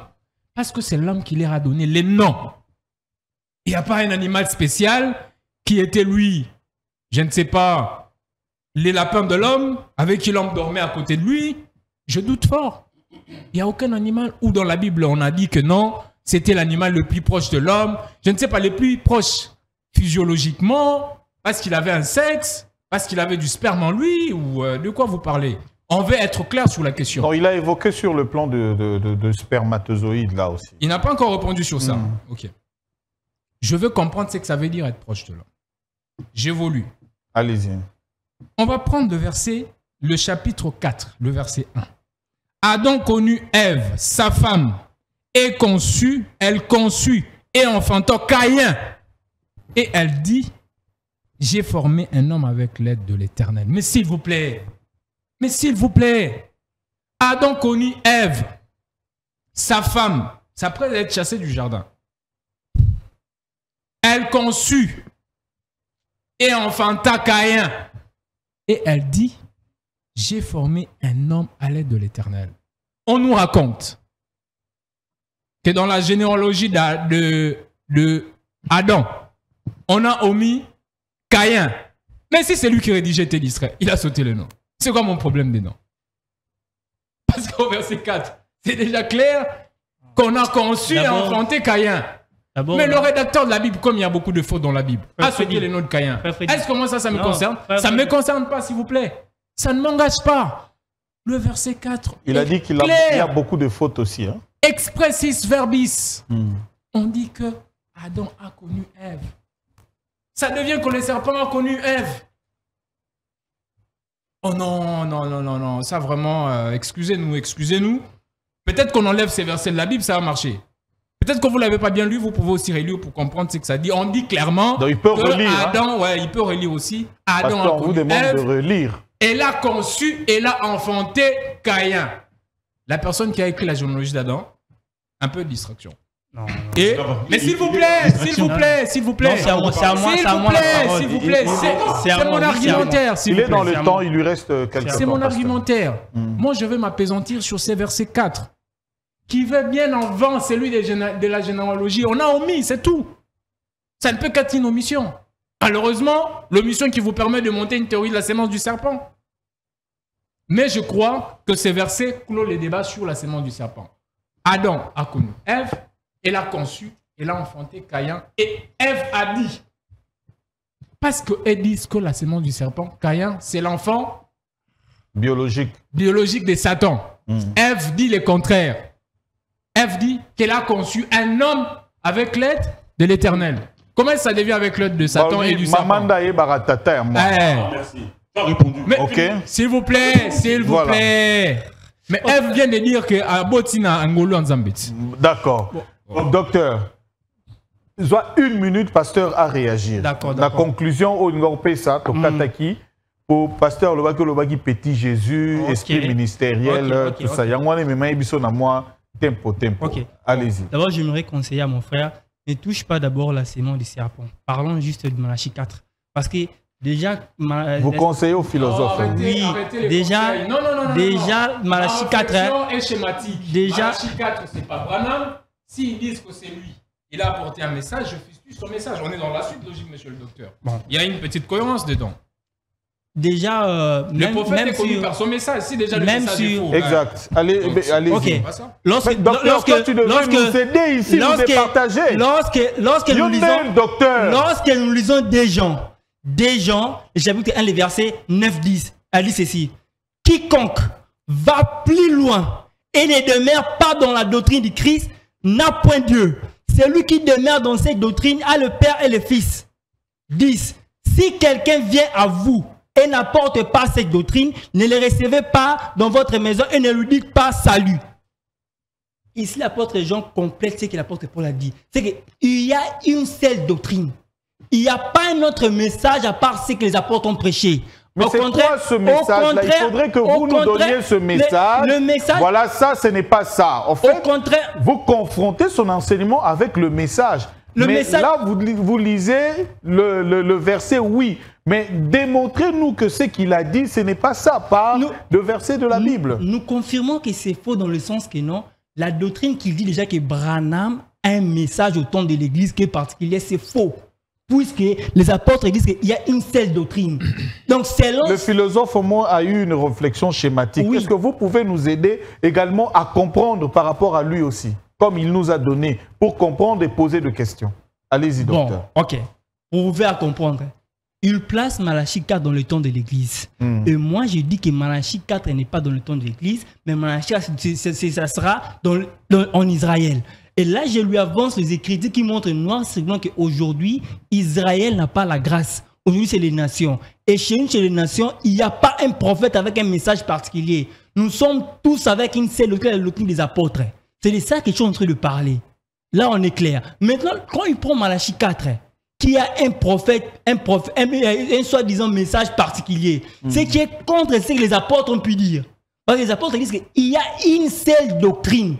Parce que c'est l'homme qui leur a donné les noms. Il n'y a pas un animal spécial qui était lui, je ne sais pas, les lapins de l'homme, avec qui l'homme dormait à côté de lui. Je doute fort. Il n'y a aucun animal où dans la Bible on a dit que non, c'était l'animal le plus proche de l'homme. Je ne sais pas, le plus proche physiologiquement, parce qu'il avait un sexe, parce qu'il avait du sperme en lui, ou de quoi vous parlez? On veut être clair sur la question. Non, il a évoqué sur le plan de spermatozoïdes là aussi. Il n'a pas encore répondu sur ça. Ok. Je veux comprendre ce que ça veut dire être proche de l'homme. J'évolue. Allez-y. On va prendre le chapitre 4, le verset 1. Adam connut Ève, sa femme, et elle conçut et enfanta Caïn. Et elle dit, j'ai formé un homme avec l'aide de l'Éternel. Mais s'il vous plaît, Adam connut Ève, sa femme, c'est après être chassé du jardin. Elle conçut et enfanta Caïn. Et elle dit, j'ai formé un homme à l'aide de l'Éternel. On nous raconte que dans la généalogie de Adam, on a omis Caïn. Mais si c'est lui qui rédigeait tes listrés, il a sauté le nom. C'est quoi mon problème dedans? Parce qu'au verset 4, c'est déjà clair qu'on a conçu et enfanté Caïn. Mais le rédacteur de la Bible, comme il y a beaucoup de fautes dans la Bible, a sauté le nom de Caïn. Est-ce que moi ça me concerne? Ça ne me concerne pas, s'il vous plaît. Ça ne m'engage pas. Le verset 4. Il a dit qu'il y a beaucoup de fautes aussi. Hein? Expressis verbis. On dit que Adam a connu Ève. Ça devient que le serpent a connu Ève. Oh non, non, non, non, non. Ça vraiment, excusez-nous, excusez-nous. Peut-être qu'on enlève ces versets de la Bible, ça va marcher. Peut-être que vous ne l'avez pas bien lu, vous pouvez aussi relire pour comprendre ce que ça dit. On dit clairement donc, il peut que relire, Adam, hein? Ouais, il peut relire aussi. Adam Pasteur, a connu on vous demande Ève, de relire. Elle a conçu, elle a enfanté Caïn. La personne qui a écrit la généalogie d'Adam, un peu de distraction. Non. Et, mais s'il vous plaît, s'il vous plaît, s'il vous plaît. C'est à moi la parole. S'il vous plaît, c'est mon argumentaire. Il est dans le temps, il lui reste quelques temps. C'est mon argumentaire. Moi, je vais m'apaisantir sur ces versets 4. Qui veut bien en vent celui de la généalogie. On a omis, c'est tout. Ça ne peut qu'être une omission. Malheureusement, l'omission qui vous permet de monter une théorie de la sémence du serpent. Mais je crois que ces versets clôt les débats sur la sémence du serpent. Adam a connu Ève, elle a conçu, elle a enfanté Caïn, et Ève a dit, parce qu'elle dit que la sémence du serpent, Caïn, c'est l'enfant biologique de Satan. Ève dit le contraire. Ève dit qu'elle a conçu un homme avec l'aide de l'Éternel. Comment ça devient avec l'aide de Satan et du serpent? Merci. Tu as répondu. Okay. S'il vous plaît, s'il vous plaît. Mais Ève vient de dire que Abotina Angolo en Zambit. D'accord. Docteur, soit une minute, pasteur, à réagir. D'accord. La conclusion, au Ngorpesa, Tokataki, pour pasteur Lobaki Petit Jésus, esprit ministériel, tout ça. Yangwane Mema Ebiso na moi. Tempo. Okay. Allez-y. D'abord, j'aimerais conseiller à mon frère, ne touche pas d'abord la sémence du serpent. Parlons juste de Malachie 4. Parce que déjà... Vous conseillez aux philosophes. Oui, déjà, Malachie 4... est schématique. Déjà, Malachie 4, c'est pas Branham. S'ils disent que c'est lui, il a apporté un message, je fistule son message. On est dans la suite logique, monsieur le docteur. Bon. Il y a une petite cohérence dedans. Déjà, le prophète est connu par son message. Si déjà le message est faux. Exact. Allez-y. Ok. Lorsque tu devrais nous aider ici, nous départager. Lorsque nous lisons des gens, chapitre 1, les versets 9-10, elle dit ceci. Quiconque va plus loin et ne demeure pas dans la doctrine du Christ n'a point Dieu. Celui qui demeure dans cette doctrine a le Père et le Fils. 10. Si quelqu'un vient à vous et n'apporte pas cette doctrine, ne le recevez pas dans votre maison et ne lui dites pas salut. Ici, l'apôtre Jean complète ce que l'apôtre Paul a dit. C'est qu'il y a une seule doctrine. Il n'y a pas un autre message à part ce que les apôtres ont prêché. Mais c'est quoi ce message-là? Il faudrait que vous nous donniez ce message. Le message. Voilà, ça, ce n'est pas ça. En fait, au contraire, vous confrontez son enseignement avec le message. Là, vous lisez le verset, oui. Mais démontrez-nous que ce qu'il a dit, ce n'est pas ça, par le verset de la Bible. Nous confirmons que c'est faux dans le sens que non. La doctrine qui dit déjà que Branham a un message au temps de l'Église qui est particulier, c'est faux. Puisque les apôtres disent qu'il y a une seule doctrine. Donc, le philosophe au moins a eu une réflexion schématique. Oui. Est-ce que vous pouvez nous aider également à comprendre par rapport à lui aussi, comme il nous a donné, pour comprendre et poser des questions? Allez-y, docteur. Bon, ok. Pour vous faire comprendre, il place Malachie 4 dans le temps de l'Église. Et moi, je dis que Malachie 4 n'est pas dans le temps de l'Église, mais Malachie 4, ça sera en Israël. Et là, je lui avance les Écritures qui montrent noir sur blanc qu'aujourd'hui, Israël n'a pas la grâce. Aujourd'hui, c'est les nations. Et chez les nations, il n'y a pas un prophète avec un message particulier. Nous sommes tous avec une seule doctrine, la doctrine des apôtres. C'est de ça que je suis en train de parler. Là, on est clair. Maintenant, quand il prend Malachie 4, qui a un prophète, un soi-disant message particulier, ce qui est contre ce que les apôtres ont pu dire. Parce que les apôtres disent qu'il y a une seule doctrine.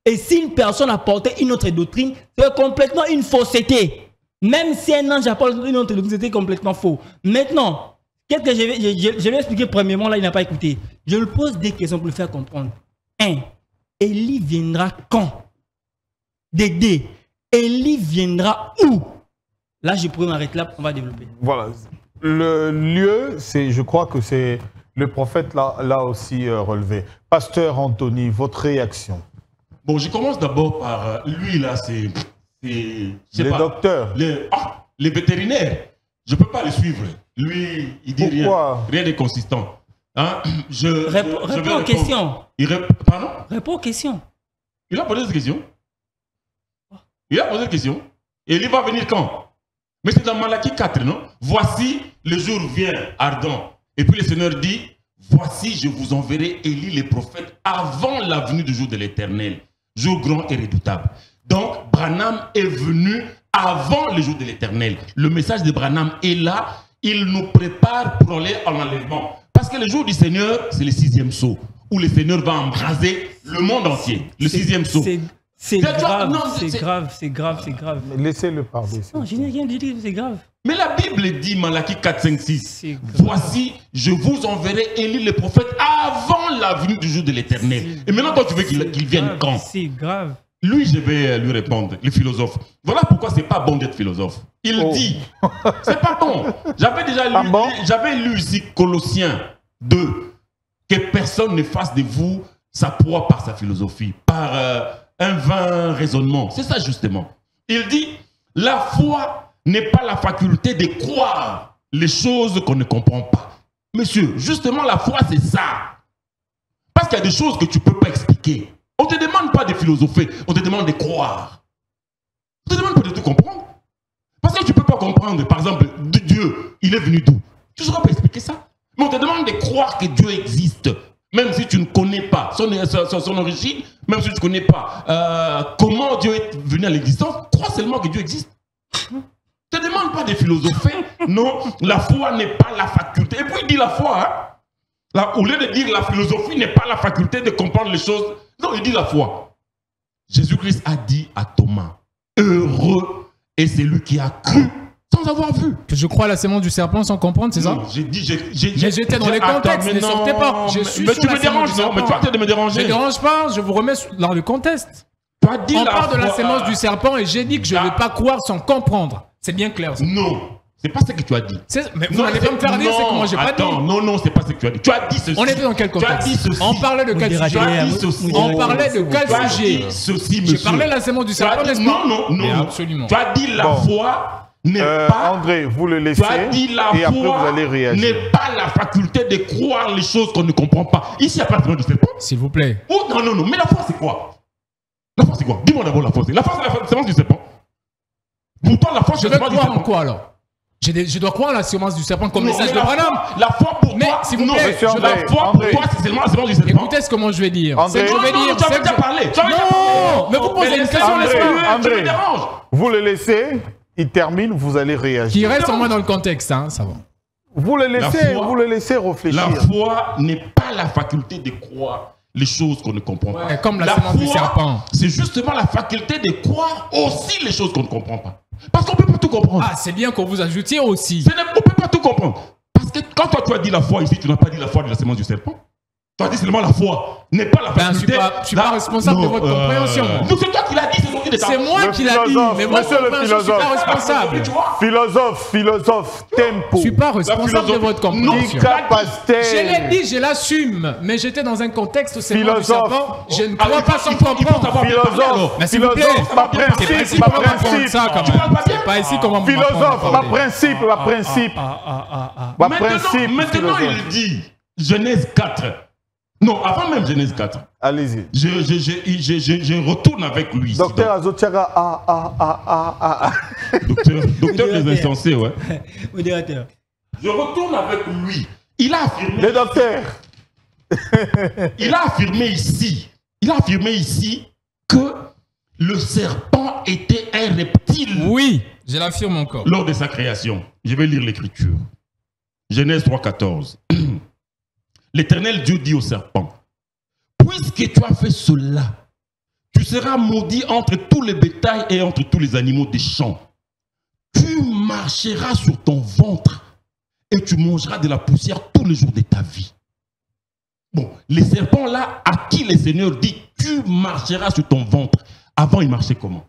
Et si une personne apportait une autre doctrine, c'est complètement une fausseté. Même si un ange apporte une autre doctrine, c'était complètement faux. Maintenant, qu'est-ce que je vais expliquer premièrement, là, il n'a pas écouté. Je lui pose des questions pour le faire comprendre. 1. Élie viendra quand? Dédé. Élie viendra où? Là, je pourrais m'arrêter là, on va développer. Voilà. Le lieu, je crois que c'est le prophète là aussi relevé. Pasteur Anthony, votre réaction? Bon, je commence d'abord par lui, là, c'est les docteurs. Les vétérinaires. Je ne peux pas le suivre. Lui, il dit rien de consistant. Hein? Réponds aux questions. Pardon? Réponds aux questions. Il a posé cette question. Il a posé cette question. Et il va venir quand? Mais c'est dans Malachie 4, non? Voici, le jour vient ardent. Et puis le Seigneur dit, voici, je vous enverrai Élie les prophètes avant la venue du jour de l'Éternel. Jour grand et redoutable. Donc, Branham est venu avant le jour de l'Éternel. Le message de Branham est là. Il nous prépare pour aller en enlèvement. Parce que le jour du Seigneur, c'est le 6e sceau, où le Seigneur va embraser le monde entier. Le 6e sceau. C'est grave, c'est grave. Laissez-le parler. Non, je n'ai rien dit, c'est grave. Mais la Bible dit, Malachie 4, 5, 6, voici, je vous enverrai Élie le prophète avant la venue du jour de l'Éternel. Et maintenant, toi, tu veux qu'il vienne quand? C'est grave. Lui, je vais lui répondre, le philosophe. Voilà pourquoi c'est pas bon d'être philosophe. Il dit, c'est pas bon. J'avais lu ici Colossiens 2, que personne ne fasse de vous sa proie par sa philosophie, par un vain raisonnement. C'est ça justement. Il dit, la foi n'est pas la faculté de croire les choses qu'on ne comprend pas. Monsieur, justement la foi c'est ça. Parce qu'il y a des choses que tu ne peux pas expliquer. On ne te demande pas de philosopher, on te demande de croire. On te demande pas de tout comprendre. Parce que tu ne peux pas comprendre, par exemple, Dieu, il est venu d'où? Tu ne sauras pas expliquer ça. Mais on te demande de croire que Dieu existe. Même si tu ne connais pas son origine, même si tu ne connais pas comment Dieu est venu à l'existence, crois seulement que Dieu existe. Ne te demande pas de philosopher. Non, la foi n'est pas la faculté. Et puis il dit la foi, hein? Là, au lieu de dire la philosophie n'est pas la faculté de comprendre les choses, non, il dit la foi. Jésus-Christ a dit à Thomas, heureux est celui qui a cru sans avoir vu. Que je crois à la sémence du serpent sans comprendre, c'est ça? Non, j'ai dit, mais j'étais dans les contextes, ne sortez pas. Mais tu me déranges, non? Mais tu arrêtes de me déranger. Je ne dérange pas, je vous remets dans le contexte. On parle de la sémence du serpent et j'ai dit que je ne vais pas croire sans comprendre. C'est bien clair. Ça. Non, c'est pas ce que tu as dit. Mais vous n'allez pas me faire dire, c'est que moi j'ai pas dit. Non, c'est pas ce que tu as dit. Tu as dit ceci. On était dans quel contexte? Tu as dit ceci. On parlait de quel sujet? On parlait de quel sujet? Ceci, monsieur. J'ai parlé de la sémence du serpent, n'est-ce pas? Non. Absolument. Tu as dit la foi n'est pas... André, vous le laissez. Tu as dit la et après foi vous allez réagir. n'est pas la faculté de croire les choses qu'on ne comprend pas. Ici, il n'y a pas de sémence du serpent. S'il vous plaît. Oh, non. Mais la foi, c'est quoi? La foi, c'est quoi? Dis-moi d'abord la foi. La foi, c'est la sémence du serpent. Pour toi, la foi, c'est la sémence du serpent. Je dois croire en quoi alors? Je dois croire à la sémence du serpent comme message de Branham. La foi pour mais, toi, s'il vous plaît, la foi pour toi, c'est seulement la sémence du serpent. Écoutez comment je vais dire. André, tu avais déjà parlé. Non, mais vous posez une question, André, vous le laissez. il termine, vous allez réagir. Qui reste au moins dans le contexte, hein, ça va. Vous le laissez réfléchir. La foi n'est pas la faculté de croire les choses qu'on ne comprend pas. Comme la semence du serpent. C'est justement la faculté de croire aussi les choses qu'on ne comprend pas. Parce qu'on ne peut pas tout comprendre. Ah, c'est bien qu'on vous ajoutiez aussi. On ne peut pas tout comprendre. Parce que quand toi tu as dit la foi ici, tu n'as pas dit la foi de la semence du serpent. Tu as dit seulement la foi n'est pas la faculté. Je ne suis pas responsable de votre compréhension. Donc c'est toi qui l'as dit, c'est moi qui l'ai dit. Mais moi, je ne suis pas responsable. Philosophe, tempo. Je ne suis pas responsable de votre compréhension. Je l'ai dit, je l'assume. Mais j'étais dans un contexte où c'est moi du serpent. Je ne crois pas sans comprendre. Philosophe, s'il vous plaît. ma principe. C'est pas ici qu'on va me philosophe, ma principe. Maintenant, il dit, Genèse 4. Non, avant même Genèse 4. Allez-y. Je retourne avec lui. Docteur Azotiaga, Docteur des insensés, ouais. Modérateur. Je retourne avec lui. Il a affirmé. Le docteur. Il a affirmé ici que le serpent était un reptile. Oui, je l'affirme encore. Lors de sa création. Je vais lire l'écriture. Genèse 3,14. L'Éternel Dieu dit au serpent, puisque tu as fait cela, tu seras maudit entre tous les bétails et entre tous les animaux des champs. Tu marcheras sur ton ventre et tu mangeras de la poussière tous les jours de ta vie. Bon, les serpents là, à qui le Seigneur dit, tu marcheras sur ton ventre. Avant, il marchait comment?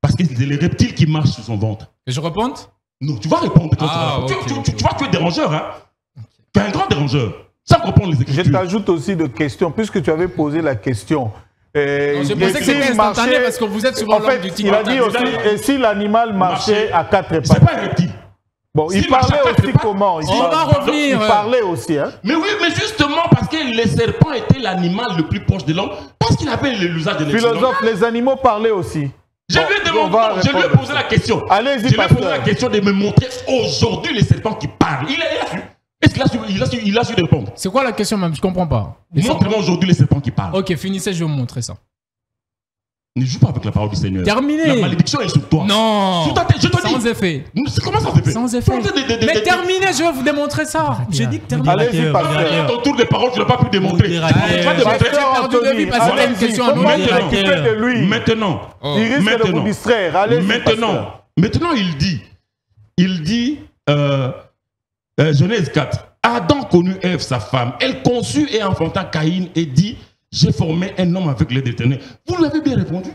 Parce que c'est les reptiles qui marchent sur son ventre. Que je réponde? Non, tu vas répondre. Tu vois, tu es dérangeur, hein? Tu es un grand dérangeur. Sans comprendre les écritures. Je t'ajoute aussi de questions, puisque tu avais posé la question. Je pensais que c'était instantané parce que vous êtes souvent l'homme du TikTok. Il a dit aussi, et si l'animal marchait à quatre pattes? C'est pas un reptile. Bon, il parlait aussi comment? On va revenir. Il parlait aussi, hein? Mais oui, mais justement parce que le serpent était l'animal le plus proche de l'homme, parce qu'il avait l'usage de l'intelligence. Philosophe, les animaux parlaient aussi. Je lui ai posé la question. Allez-y, je lui ai posé la question de me montrer aujourd'hui les serpents qui parlent. Il a su. Est-ce qu'il a su répondre? C'est quoi la question même? Je comprends pas. Montre-moi aujourd'hui les serpents qui parlent. Ok, finissez, je vais vous montrer ça. Ne joue pas avec la parole du Seigneur. Terminé. La malédiction est sur toi. Non. Je te sans effet. Comment sans effet? Sans effet. Mais terminez, je vais vous démontrer ça. J'ai dit que terminez. Allez-y, pasteur. Ton tour de parole, tu n'as pas pu démontrer. Tu vas démontrer. J'ai perdu de vue parce que c'était une question à nous. Maintenant. Il risque de vous distraire. Allez-y, Maintenant, il dit, Genèse 4. Adam connut Ève, sa femme. Elle conçut et enfanta Caïn et dit, j'ai formé un homme avec l'aide de l'Éternel. Vous lui avez bien répondu.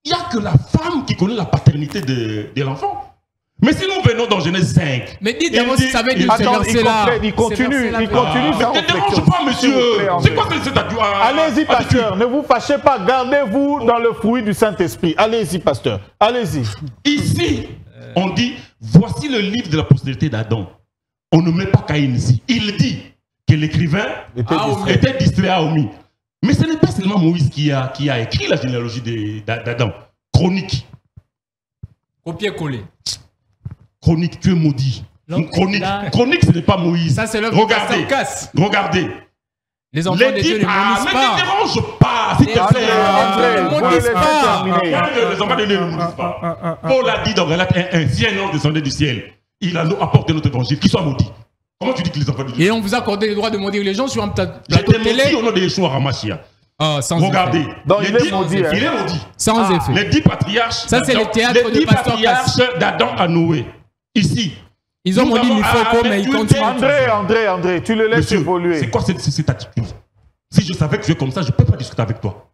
Il n'y a que la femme qui connaît la paternité de l'enfant. Mais si nous venons dans Genèse 5... Mais dites d'abord si ça veut dire ce verset-là. Il continue sa réflexion. Ne dérange pas, monsieur. C'est quoi cette Allez-y, pasteur. Ne vous fâchez pas. Gardez-vous dans le fruit du Saint-Esprit. Allez-y, pasteur. Allez-y. Ici, on dit, voici le livre de la postérité d'Adam. On ne met pas Caïn ici. Il dit que l'écrivain était distrait à Omi. Mais ce n'est pas seulement Moïse qui a écrit la généalogie d'Adam. Chronique. Copier-coller. Chronique, tu es maudit. Chronique, ce n'est pas Moïse. Ça, c'est l'œuvre Regardez. Regardez. Les enfants des dieux ne maudissent pas. Mais ne dérange pas. S'il te plaît. Ne maudissent pas. Les enfants des dieux ne maudissent pas. Paul a dit dans Galates 1:1, si un ange descendait du ciel, il a apporté notre évangile, qu'il soit maudit. Comment tu dis que les enfants de Dieu? Et on vous a accordé le droit de maudire les gens sur un plateau de télé? maudit au nom de Yeshua Hamashia. Regardez. Donc il est maudit. Il est maudit. Sans effet. Les 10 patriarches. Ça, c'est le théâtre de Pasteur Cass. d'Adam à Noé. Ici. Ils ont maudit Mifoko, mais ils continuent. André, tu le laisses évoluer. C'est quoi cette attitude? Si je savais que tu es comme ça, je ne peux pas discuter avec toi.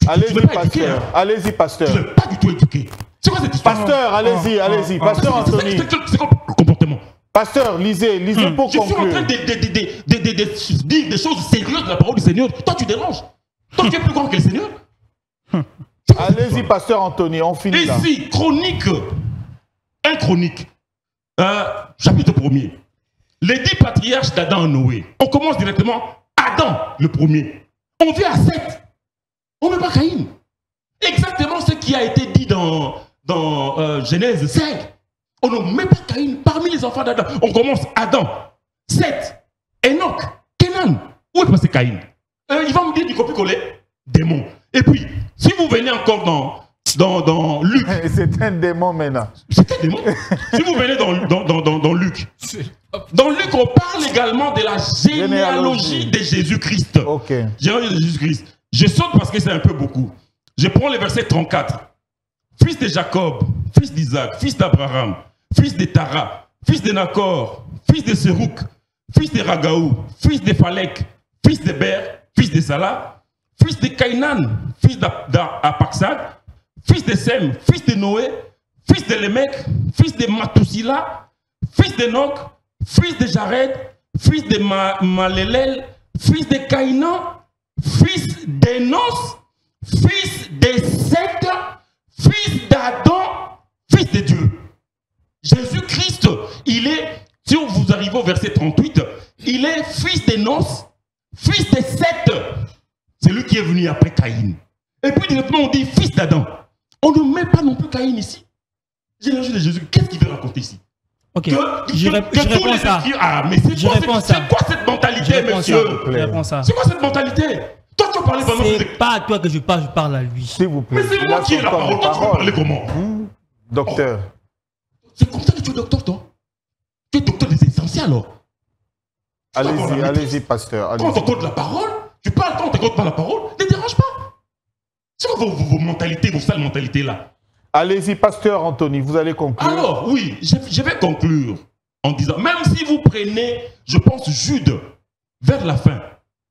Allez-y, pasteur. Allez-y, pasteur. Tu n'es pas du tout éduqué. C'est quoi cette histoire? Pasteur, allez-y. Pasteur Anthony. C'est quoi le comportement? Pasteur, lisez pour conclure. Je suis en train de dire des choses sérieuses de la parole du Seigneur. Toi, tu déranges. Toi, tu es plus grand que le Seigneur. Allez-y, pasteur Anthony, on finit là. Ici, chronique. Un chronique. Chapitre 1er. Les 10 patriarches d'Adam et Noé. On commence directement. Adam, le premier. On vient à 7. On ne met pas Caïn. Exactement ce qui a été dit dans Genèse 5. On ne met pas Caïn parmi les enfants d'Adam. On commence Adam, 7, Enoch, Kenan. Où est passé Caïn? Il va me dire du copier-coller. Démon. Et puis, si vous venez encore dans Luc. C'est un démon maintenant. C'est un démon. Si vous venez dans Luc, dans Luc, on parle également de la généalogie de Jésus-Christ. Ok. Généalogie de Jésus-Christ. Je saute parce que c'est un peu beaucoup. Je prends le verset 34. Fils de Jacob, fils d'Isaac, fils d'Abraham, fils de Tara, fils de Nacor, fils de Sérouk, fils de Ragaou, fils de Phalek, fils de Ber, fils de Salah, fils de Caïnan, fils d'Apaxad, fils de Sem, fils de Noé, fils de Lémec, fils de Matousila, fils de Noc, fils de Jared, fils de Malélel, fils de Caïnan, fils d'Enos, fils de Seth, fils d'Adam, fils de Dieu. Jésus-Christ, il est, si vous arrivez au verset 38, il est fils d'Enos, fils de Seth. C'est lui qui est venu après Caïn. Et puis directement on dit fils d'Adam. On ne met pas non plus Caïn ici. Généalogie de Jésus, qu'est-ce qu'il veut raconter ici? Ok, je réponds à ça. Ah, mais c'est quoi cette mentalité, monsieur? Je réponds à ça. C'est quoi cette mentalité? Toi, tu as parlé pendant que... C'est pas à toi que je parle à lui. S'il vous plaît. Mais c'est moi qui ai la parole. Toi, tu peux parler comment? Docteur. C'est comme ça que tu es docteur, toi? Tu es docteur des essentiels, alors? Allez-y, pasteur. Quand on t'accorde la parole, tu parles, quand on t'accorde pas la parole, ne dérange pas. C'est quoi vos mentalités, vos sales mentalités là? Allez-y, pasteur Anthony, vous allez conclure. Alors, oui, je vais conclure en disant, même si vous prenez, je pense, Jude, vers la fin,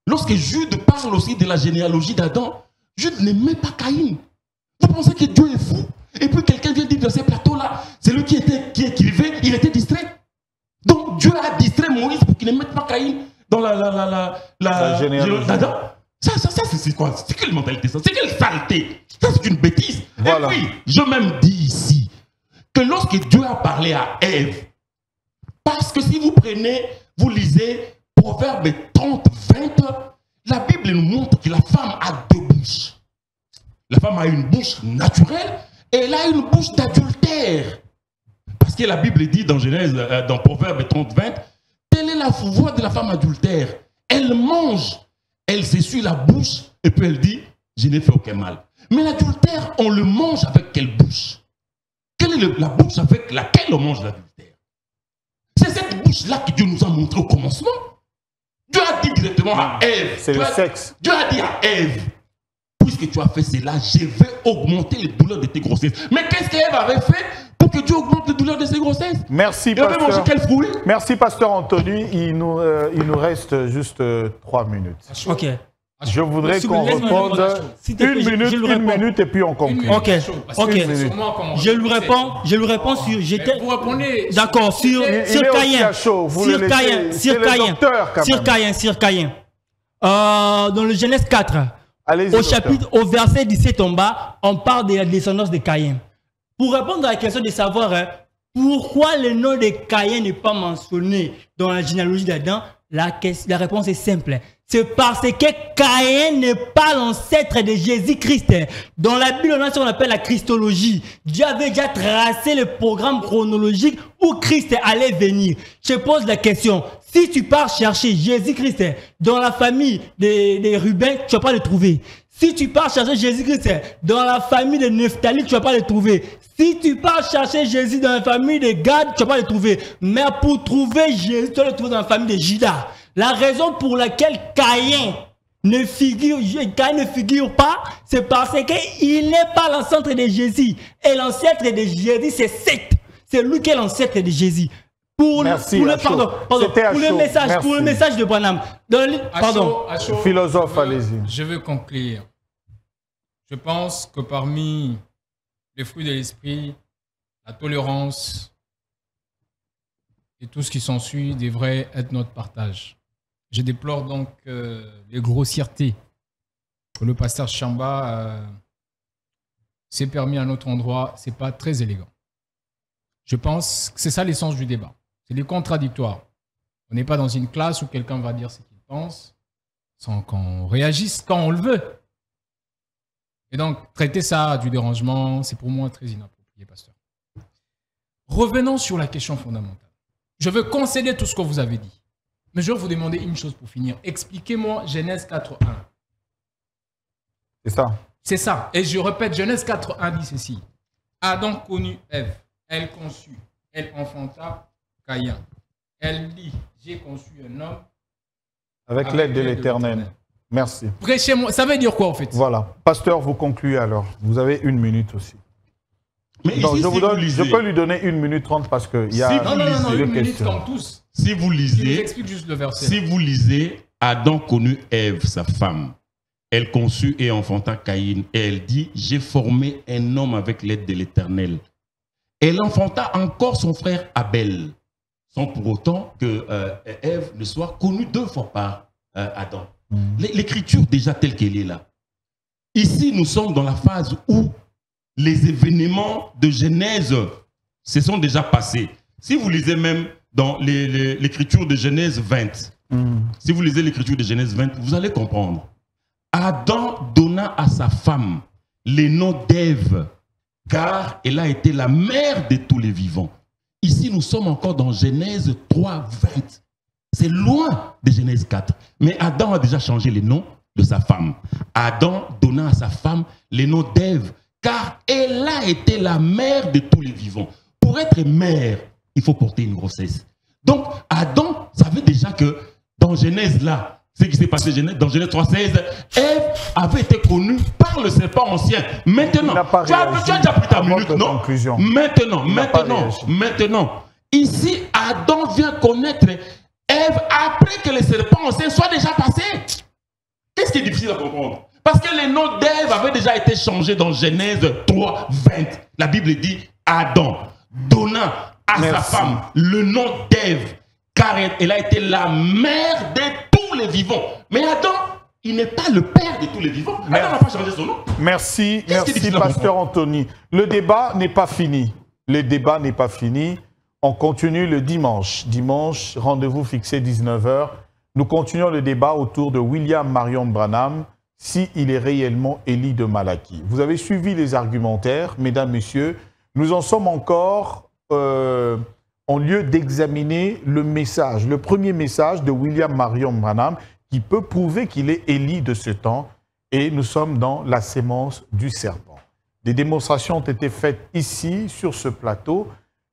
lorsque Jude parle aussi de la généalogie d'Adam, Jude n'aimait pas Caïn. Vous pensez que Dieu est fou? Et puis quelqu'un vient dire dans ces plateaux-là, c'est lui qui écrivait, il était distrait. Donc Dieu a distrait Moïse pour qu'il ne mette pas Caïn dans la généalogie d'Adam. Ça c'est quoi? C'est quelle mentalité ça? C'est quelle saleté? Ça c'est une bêtise. Voilà. Et puis, je même dis ici que lorsque Dieu a parlé à Ève, parce que si vous prenez, vous lisez Proverbe 30, 20, la Bible nous montre que la femme a deux bouches. La femme a une bouche naturelle et elle a une bouche d'adultère. Parce que la Bible dit dans Genèse, dans Proverbe 30, 20, telle est la voix de la femme adultère. Elle mange, elle s'essuie la bouche et puis elle dit, je n'ai fait aucun mal. Mais l'adultère, on le mange avec quelle bouche? Quelle est la bouche avec laquelle on mange l'adultère? C'est cette bouche-là que Dieu nous a montré au commencement. Dieu a dit directement à Ève. C'est le sexe. Dieu a dit à Ève, puisque tu as fait cela, je vais augmenter les douleurs de tes grossesses. Mais qu'est-ce qu'Ève avait fait pour que Dieu augmente les douleurs de ses grossesses? Merci, il avait mangé quel fruit? Merci, pasteur Anthony. Il nous reste juste 3 minutes. Ok. Je voudrais qu'on réponde une minute et puis on conclut. Ok. Je lui réponds sur. Vous répondez. D'accord, sur Caïn. Dans le Genèse 4, au verset 17 en bas, on parle de la descendance de Caïn. Pour répondre à la question de savoir pourquoi le nom de Caïn n'est pas mentionné dans la généalogie d'Adam, la réponse est simple. C'est parce que Caïn n'est pas l'ancêtre de Jésus-Christ. Dans la Bible, on a ce qu'on appelle la Christologie. Dieu avait déjà tracé le programme chronologique où Christ allait venir. Je pose la question, si tu pars chercher Jésus-Christ dans la famille des Ruben, tu ne vas pas le trouver. Si tu pars chercher Jésus-Christ dans la famille de Nephtali, tu ne vas pas le trouver. Si tu pars chercher Jésus dans la famille de Gad, tu ne vas pas le trouver. Mais pour trouver Jésus, tu vas le trouver dans la famille de Juda. La raison pour laquelle Caïn ne figure pas, c'est parce qu'il n'est pas l'ancêtre de Jésus. Et l'ancêtre de Jésus, c'est Seth. C'est lui qui est l'ancêtre de Jésus. Pour le message de Branham. Philosophe, allez-y. Je veux conclure. Je pense que parmi les fruits de l'esprit, la tolérance et tout ce qui s'ensuit devrait être notre partage. Je déplore donc les grossièretés que le pasteur Chamba s'est permis à notre endroit. Ce n'est pas très élégant. Je pense que c'est ça l'essence du débat. C'est des contradictoires. On n'est pas dans une classe où quelqu'un va dire ce qu'il pense sans qu'on réagisse quand on le veut. Et donc, traiter ça du dérangement, c'est pour moi très inapproprié, pasteur. Revenons sur la question fondamentale. Je veux concéder tout ce que vous avez dit. Mais je vais vous demander une chose pour finir. Expliquez-moi Genèse 4.1. C'est ça. C'est ça. Et je répète, Genèse 4, 1 dit ceci. Adam connut Ève. Elle conçut. Elle enfanta Caïn. Elle dit, j'ai conçu un homme. Avec l'aide de l'Éternel. Merci. Prêchez-moi. Ça veut dire quoi en fait? Voilà. Pasteur, vous concluez alors. Vous avez 1 minute aussi. Mais Donc, ici, je peux lui donner 1 minute 30 parce qu'il y a Non, 1 minute questions. comme tous. Si vous Je lisez, explique juste le verset. si vous lisez, Adam connut Ève, sa femme. Elle conçut et enfanta Caïn. Et elle dit, j'ai formé un homme avec l'aide de l'Éternel. Elle enfanta encore son frère Abel, sans pour autant que Ève ne soit connue 2 fois par Adam. L'écriture déjà telle qu'elle est là. Ici, nous sommes dans la phase où les événements de Genèse se sont déjà passés. Si vous lisez même dans l'écriture de Genèse 20, si vous lisez l'écriture de Genèse 20, vous allez comprendre. Adam donna à sa femme les noms d'Ève, car elle a été la mère de tous les vivants. Ici, nous sommes encore dans Genèse 3, 20. C'est loin de Genèse 4. Mais Adam a déjà changé les noms de sa femme. Adam donna à sa femme les noms d'Ève, car elle a été la mère de tous les vivants. Pour être mère, il faut porter une grossesse. Donc, Adam savait déjà que dans Genèse là, ce qui s'est passé dans Genèse 3,16, Ève avait été connue par le serpent ancien. Maintenant, tu as déjà pris ta minute, non? Maintenant, ici, Adam vient connaître Ève après que le serpent ancien soit déjà passé. Qu'est-ce qui est difficile à comprendre? Parce que les noms d'Ève avaient déjà été changés dans Genèse 3, 20. La Bible dit Adam donna à sa femme le nom d'Ève, car elle a été la mère de tous les vivants. Mais Adam, il n'est pas le père de tous les vivants. Adam n'a pas changé son nom. Merci, Pasteur Anthony. Le débat n'est pas fini. Le débat n'est pas fini. On continue le dimanche. Dimanche, rendez-vous fixé 19h. Nous continuons le débat autour de William Marion Branham, s'il est réellement Élie de Malachi. Vous avez suivi les argumentaires, mesdames, messieurs. Nous en sommes encore en lieu d'examiner le message, le premier message de William Marion Branham, qui peut prouver qu'il est Élie de ce temps. Et nous sommes dans la sémence du serpent. Des démonstrations ont été faites ici, sur ce plateau.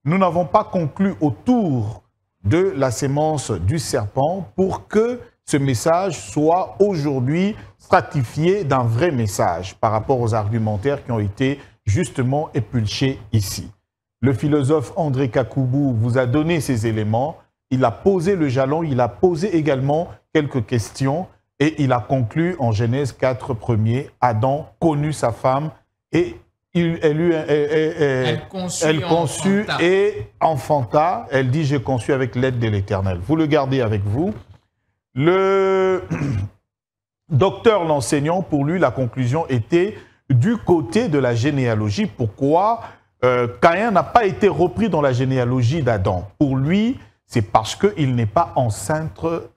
Nous n'avons pas conclu autour de la sémence du serpent pour que ce message soit aujourd'hui stratifié d'un vrai message par rapport aux argumentaires qui ont été justement épulchés ici. Le philosophe André Kakoubou vous a donné ces éléments, il a posé le jalon, il a posé également quelques questions et il a conclu en Genèse 4 premier, Adam connut sa femme et elle conçut et enfanta. Elle dit, j'ai conçu avec l'aide de l'Éternel. Vous le gardez avec vous. Le docteur, l'enseignant, pour lui, la conclusion était du côté de la généalogie. Pourquoi Caïn n'a pas été repris dans la généalogie d'Adam? Pour lui, c'est parce qu'il n'est pas ancêtre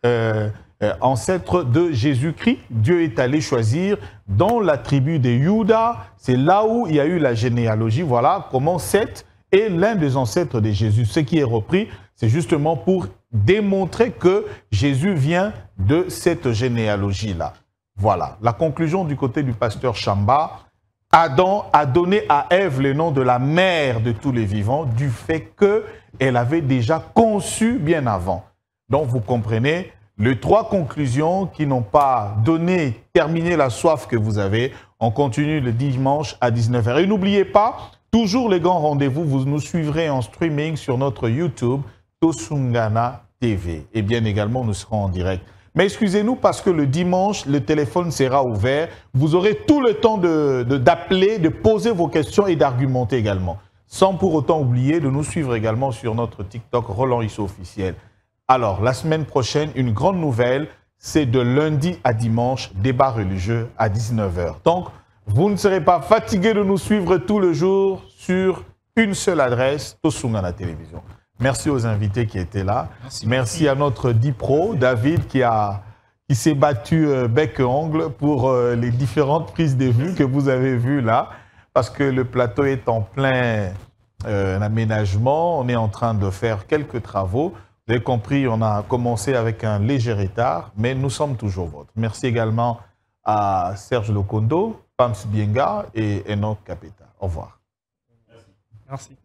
de Jésus-Christ. Dieu est allé choisir dans la tribu de Juda. C'est là où il y a eu la généalogie. Voilà comment Seth est l'un des ancêtres de Jésus. Ce qui est repris, c'est justement pour démontrer que Jésus vient de cette généalogie-là. Voilà. La conclusion du côté du pasteur Chamba. Adam a donné à Ève le nom de la mère de tous les vivants du fait qu'elle avait déjà conçu bien avant. Donc vous comprenez les 3 conclusions qui n'ont pas terminé la soif que vous avez. On continue le dimanche à 19h. Et n'oubliez pas, toujours les grands rendez-vous, vous nous suivrez en streaming sur notre YouTube, Tosungana TV. Et bien également, nous serons en direct. Mais excusez-nous parce que le dimanche, le téléphone sera ouvert. Vous aurez tout le temps d'appeler, de poser vos questions et d'argumenter également. Sans pour autant oublier de nous suivre également sur notre TikTok Roland Issou officiel. Alors, la semaine prochaine, une grande nouvelle, c'est de lundi à dimanche, débat religieux à 19h. Donc, vous ne serez pas fatigués de nous suivre tout le jour sur une seule adresse, Tosungana Télévision. Merci aux invités qui étaient là. Merci à notre DiPro, David, qui s'est battu bec et ongle pour les différentes prises de vue que vous avez vues là, parce que le plateau est en plein aménagement. On est en train de faire quelques travaux. Vous avez compris, on a commencé avec un léger retard, mais nous sommes toujours vôtres. Merci également à Serge Lokondo, Pams Bienga et Enoch Kapeta. Au revoir. Merci.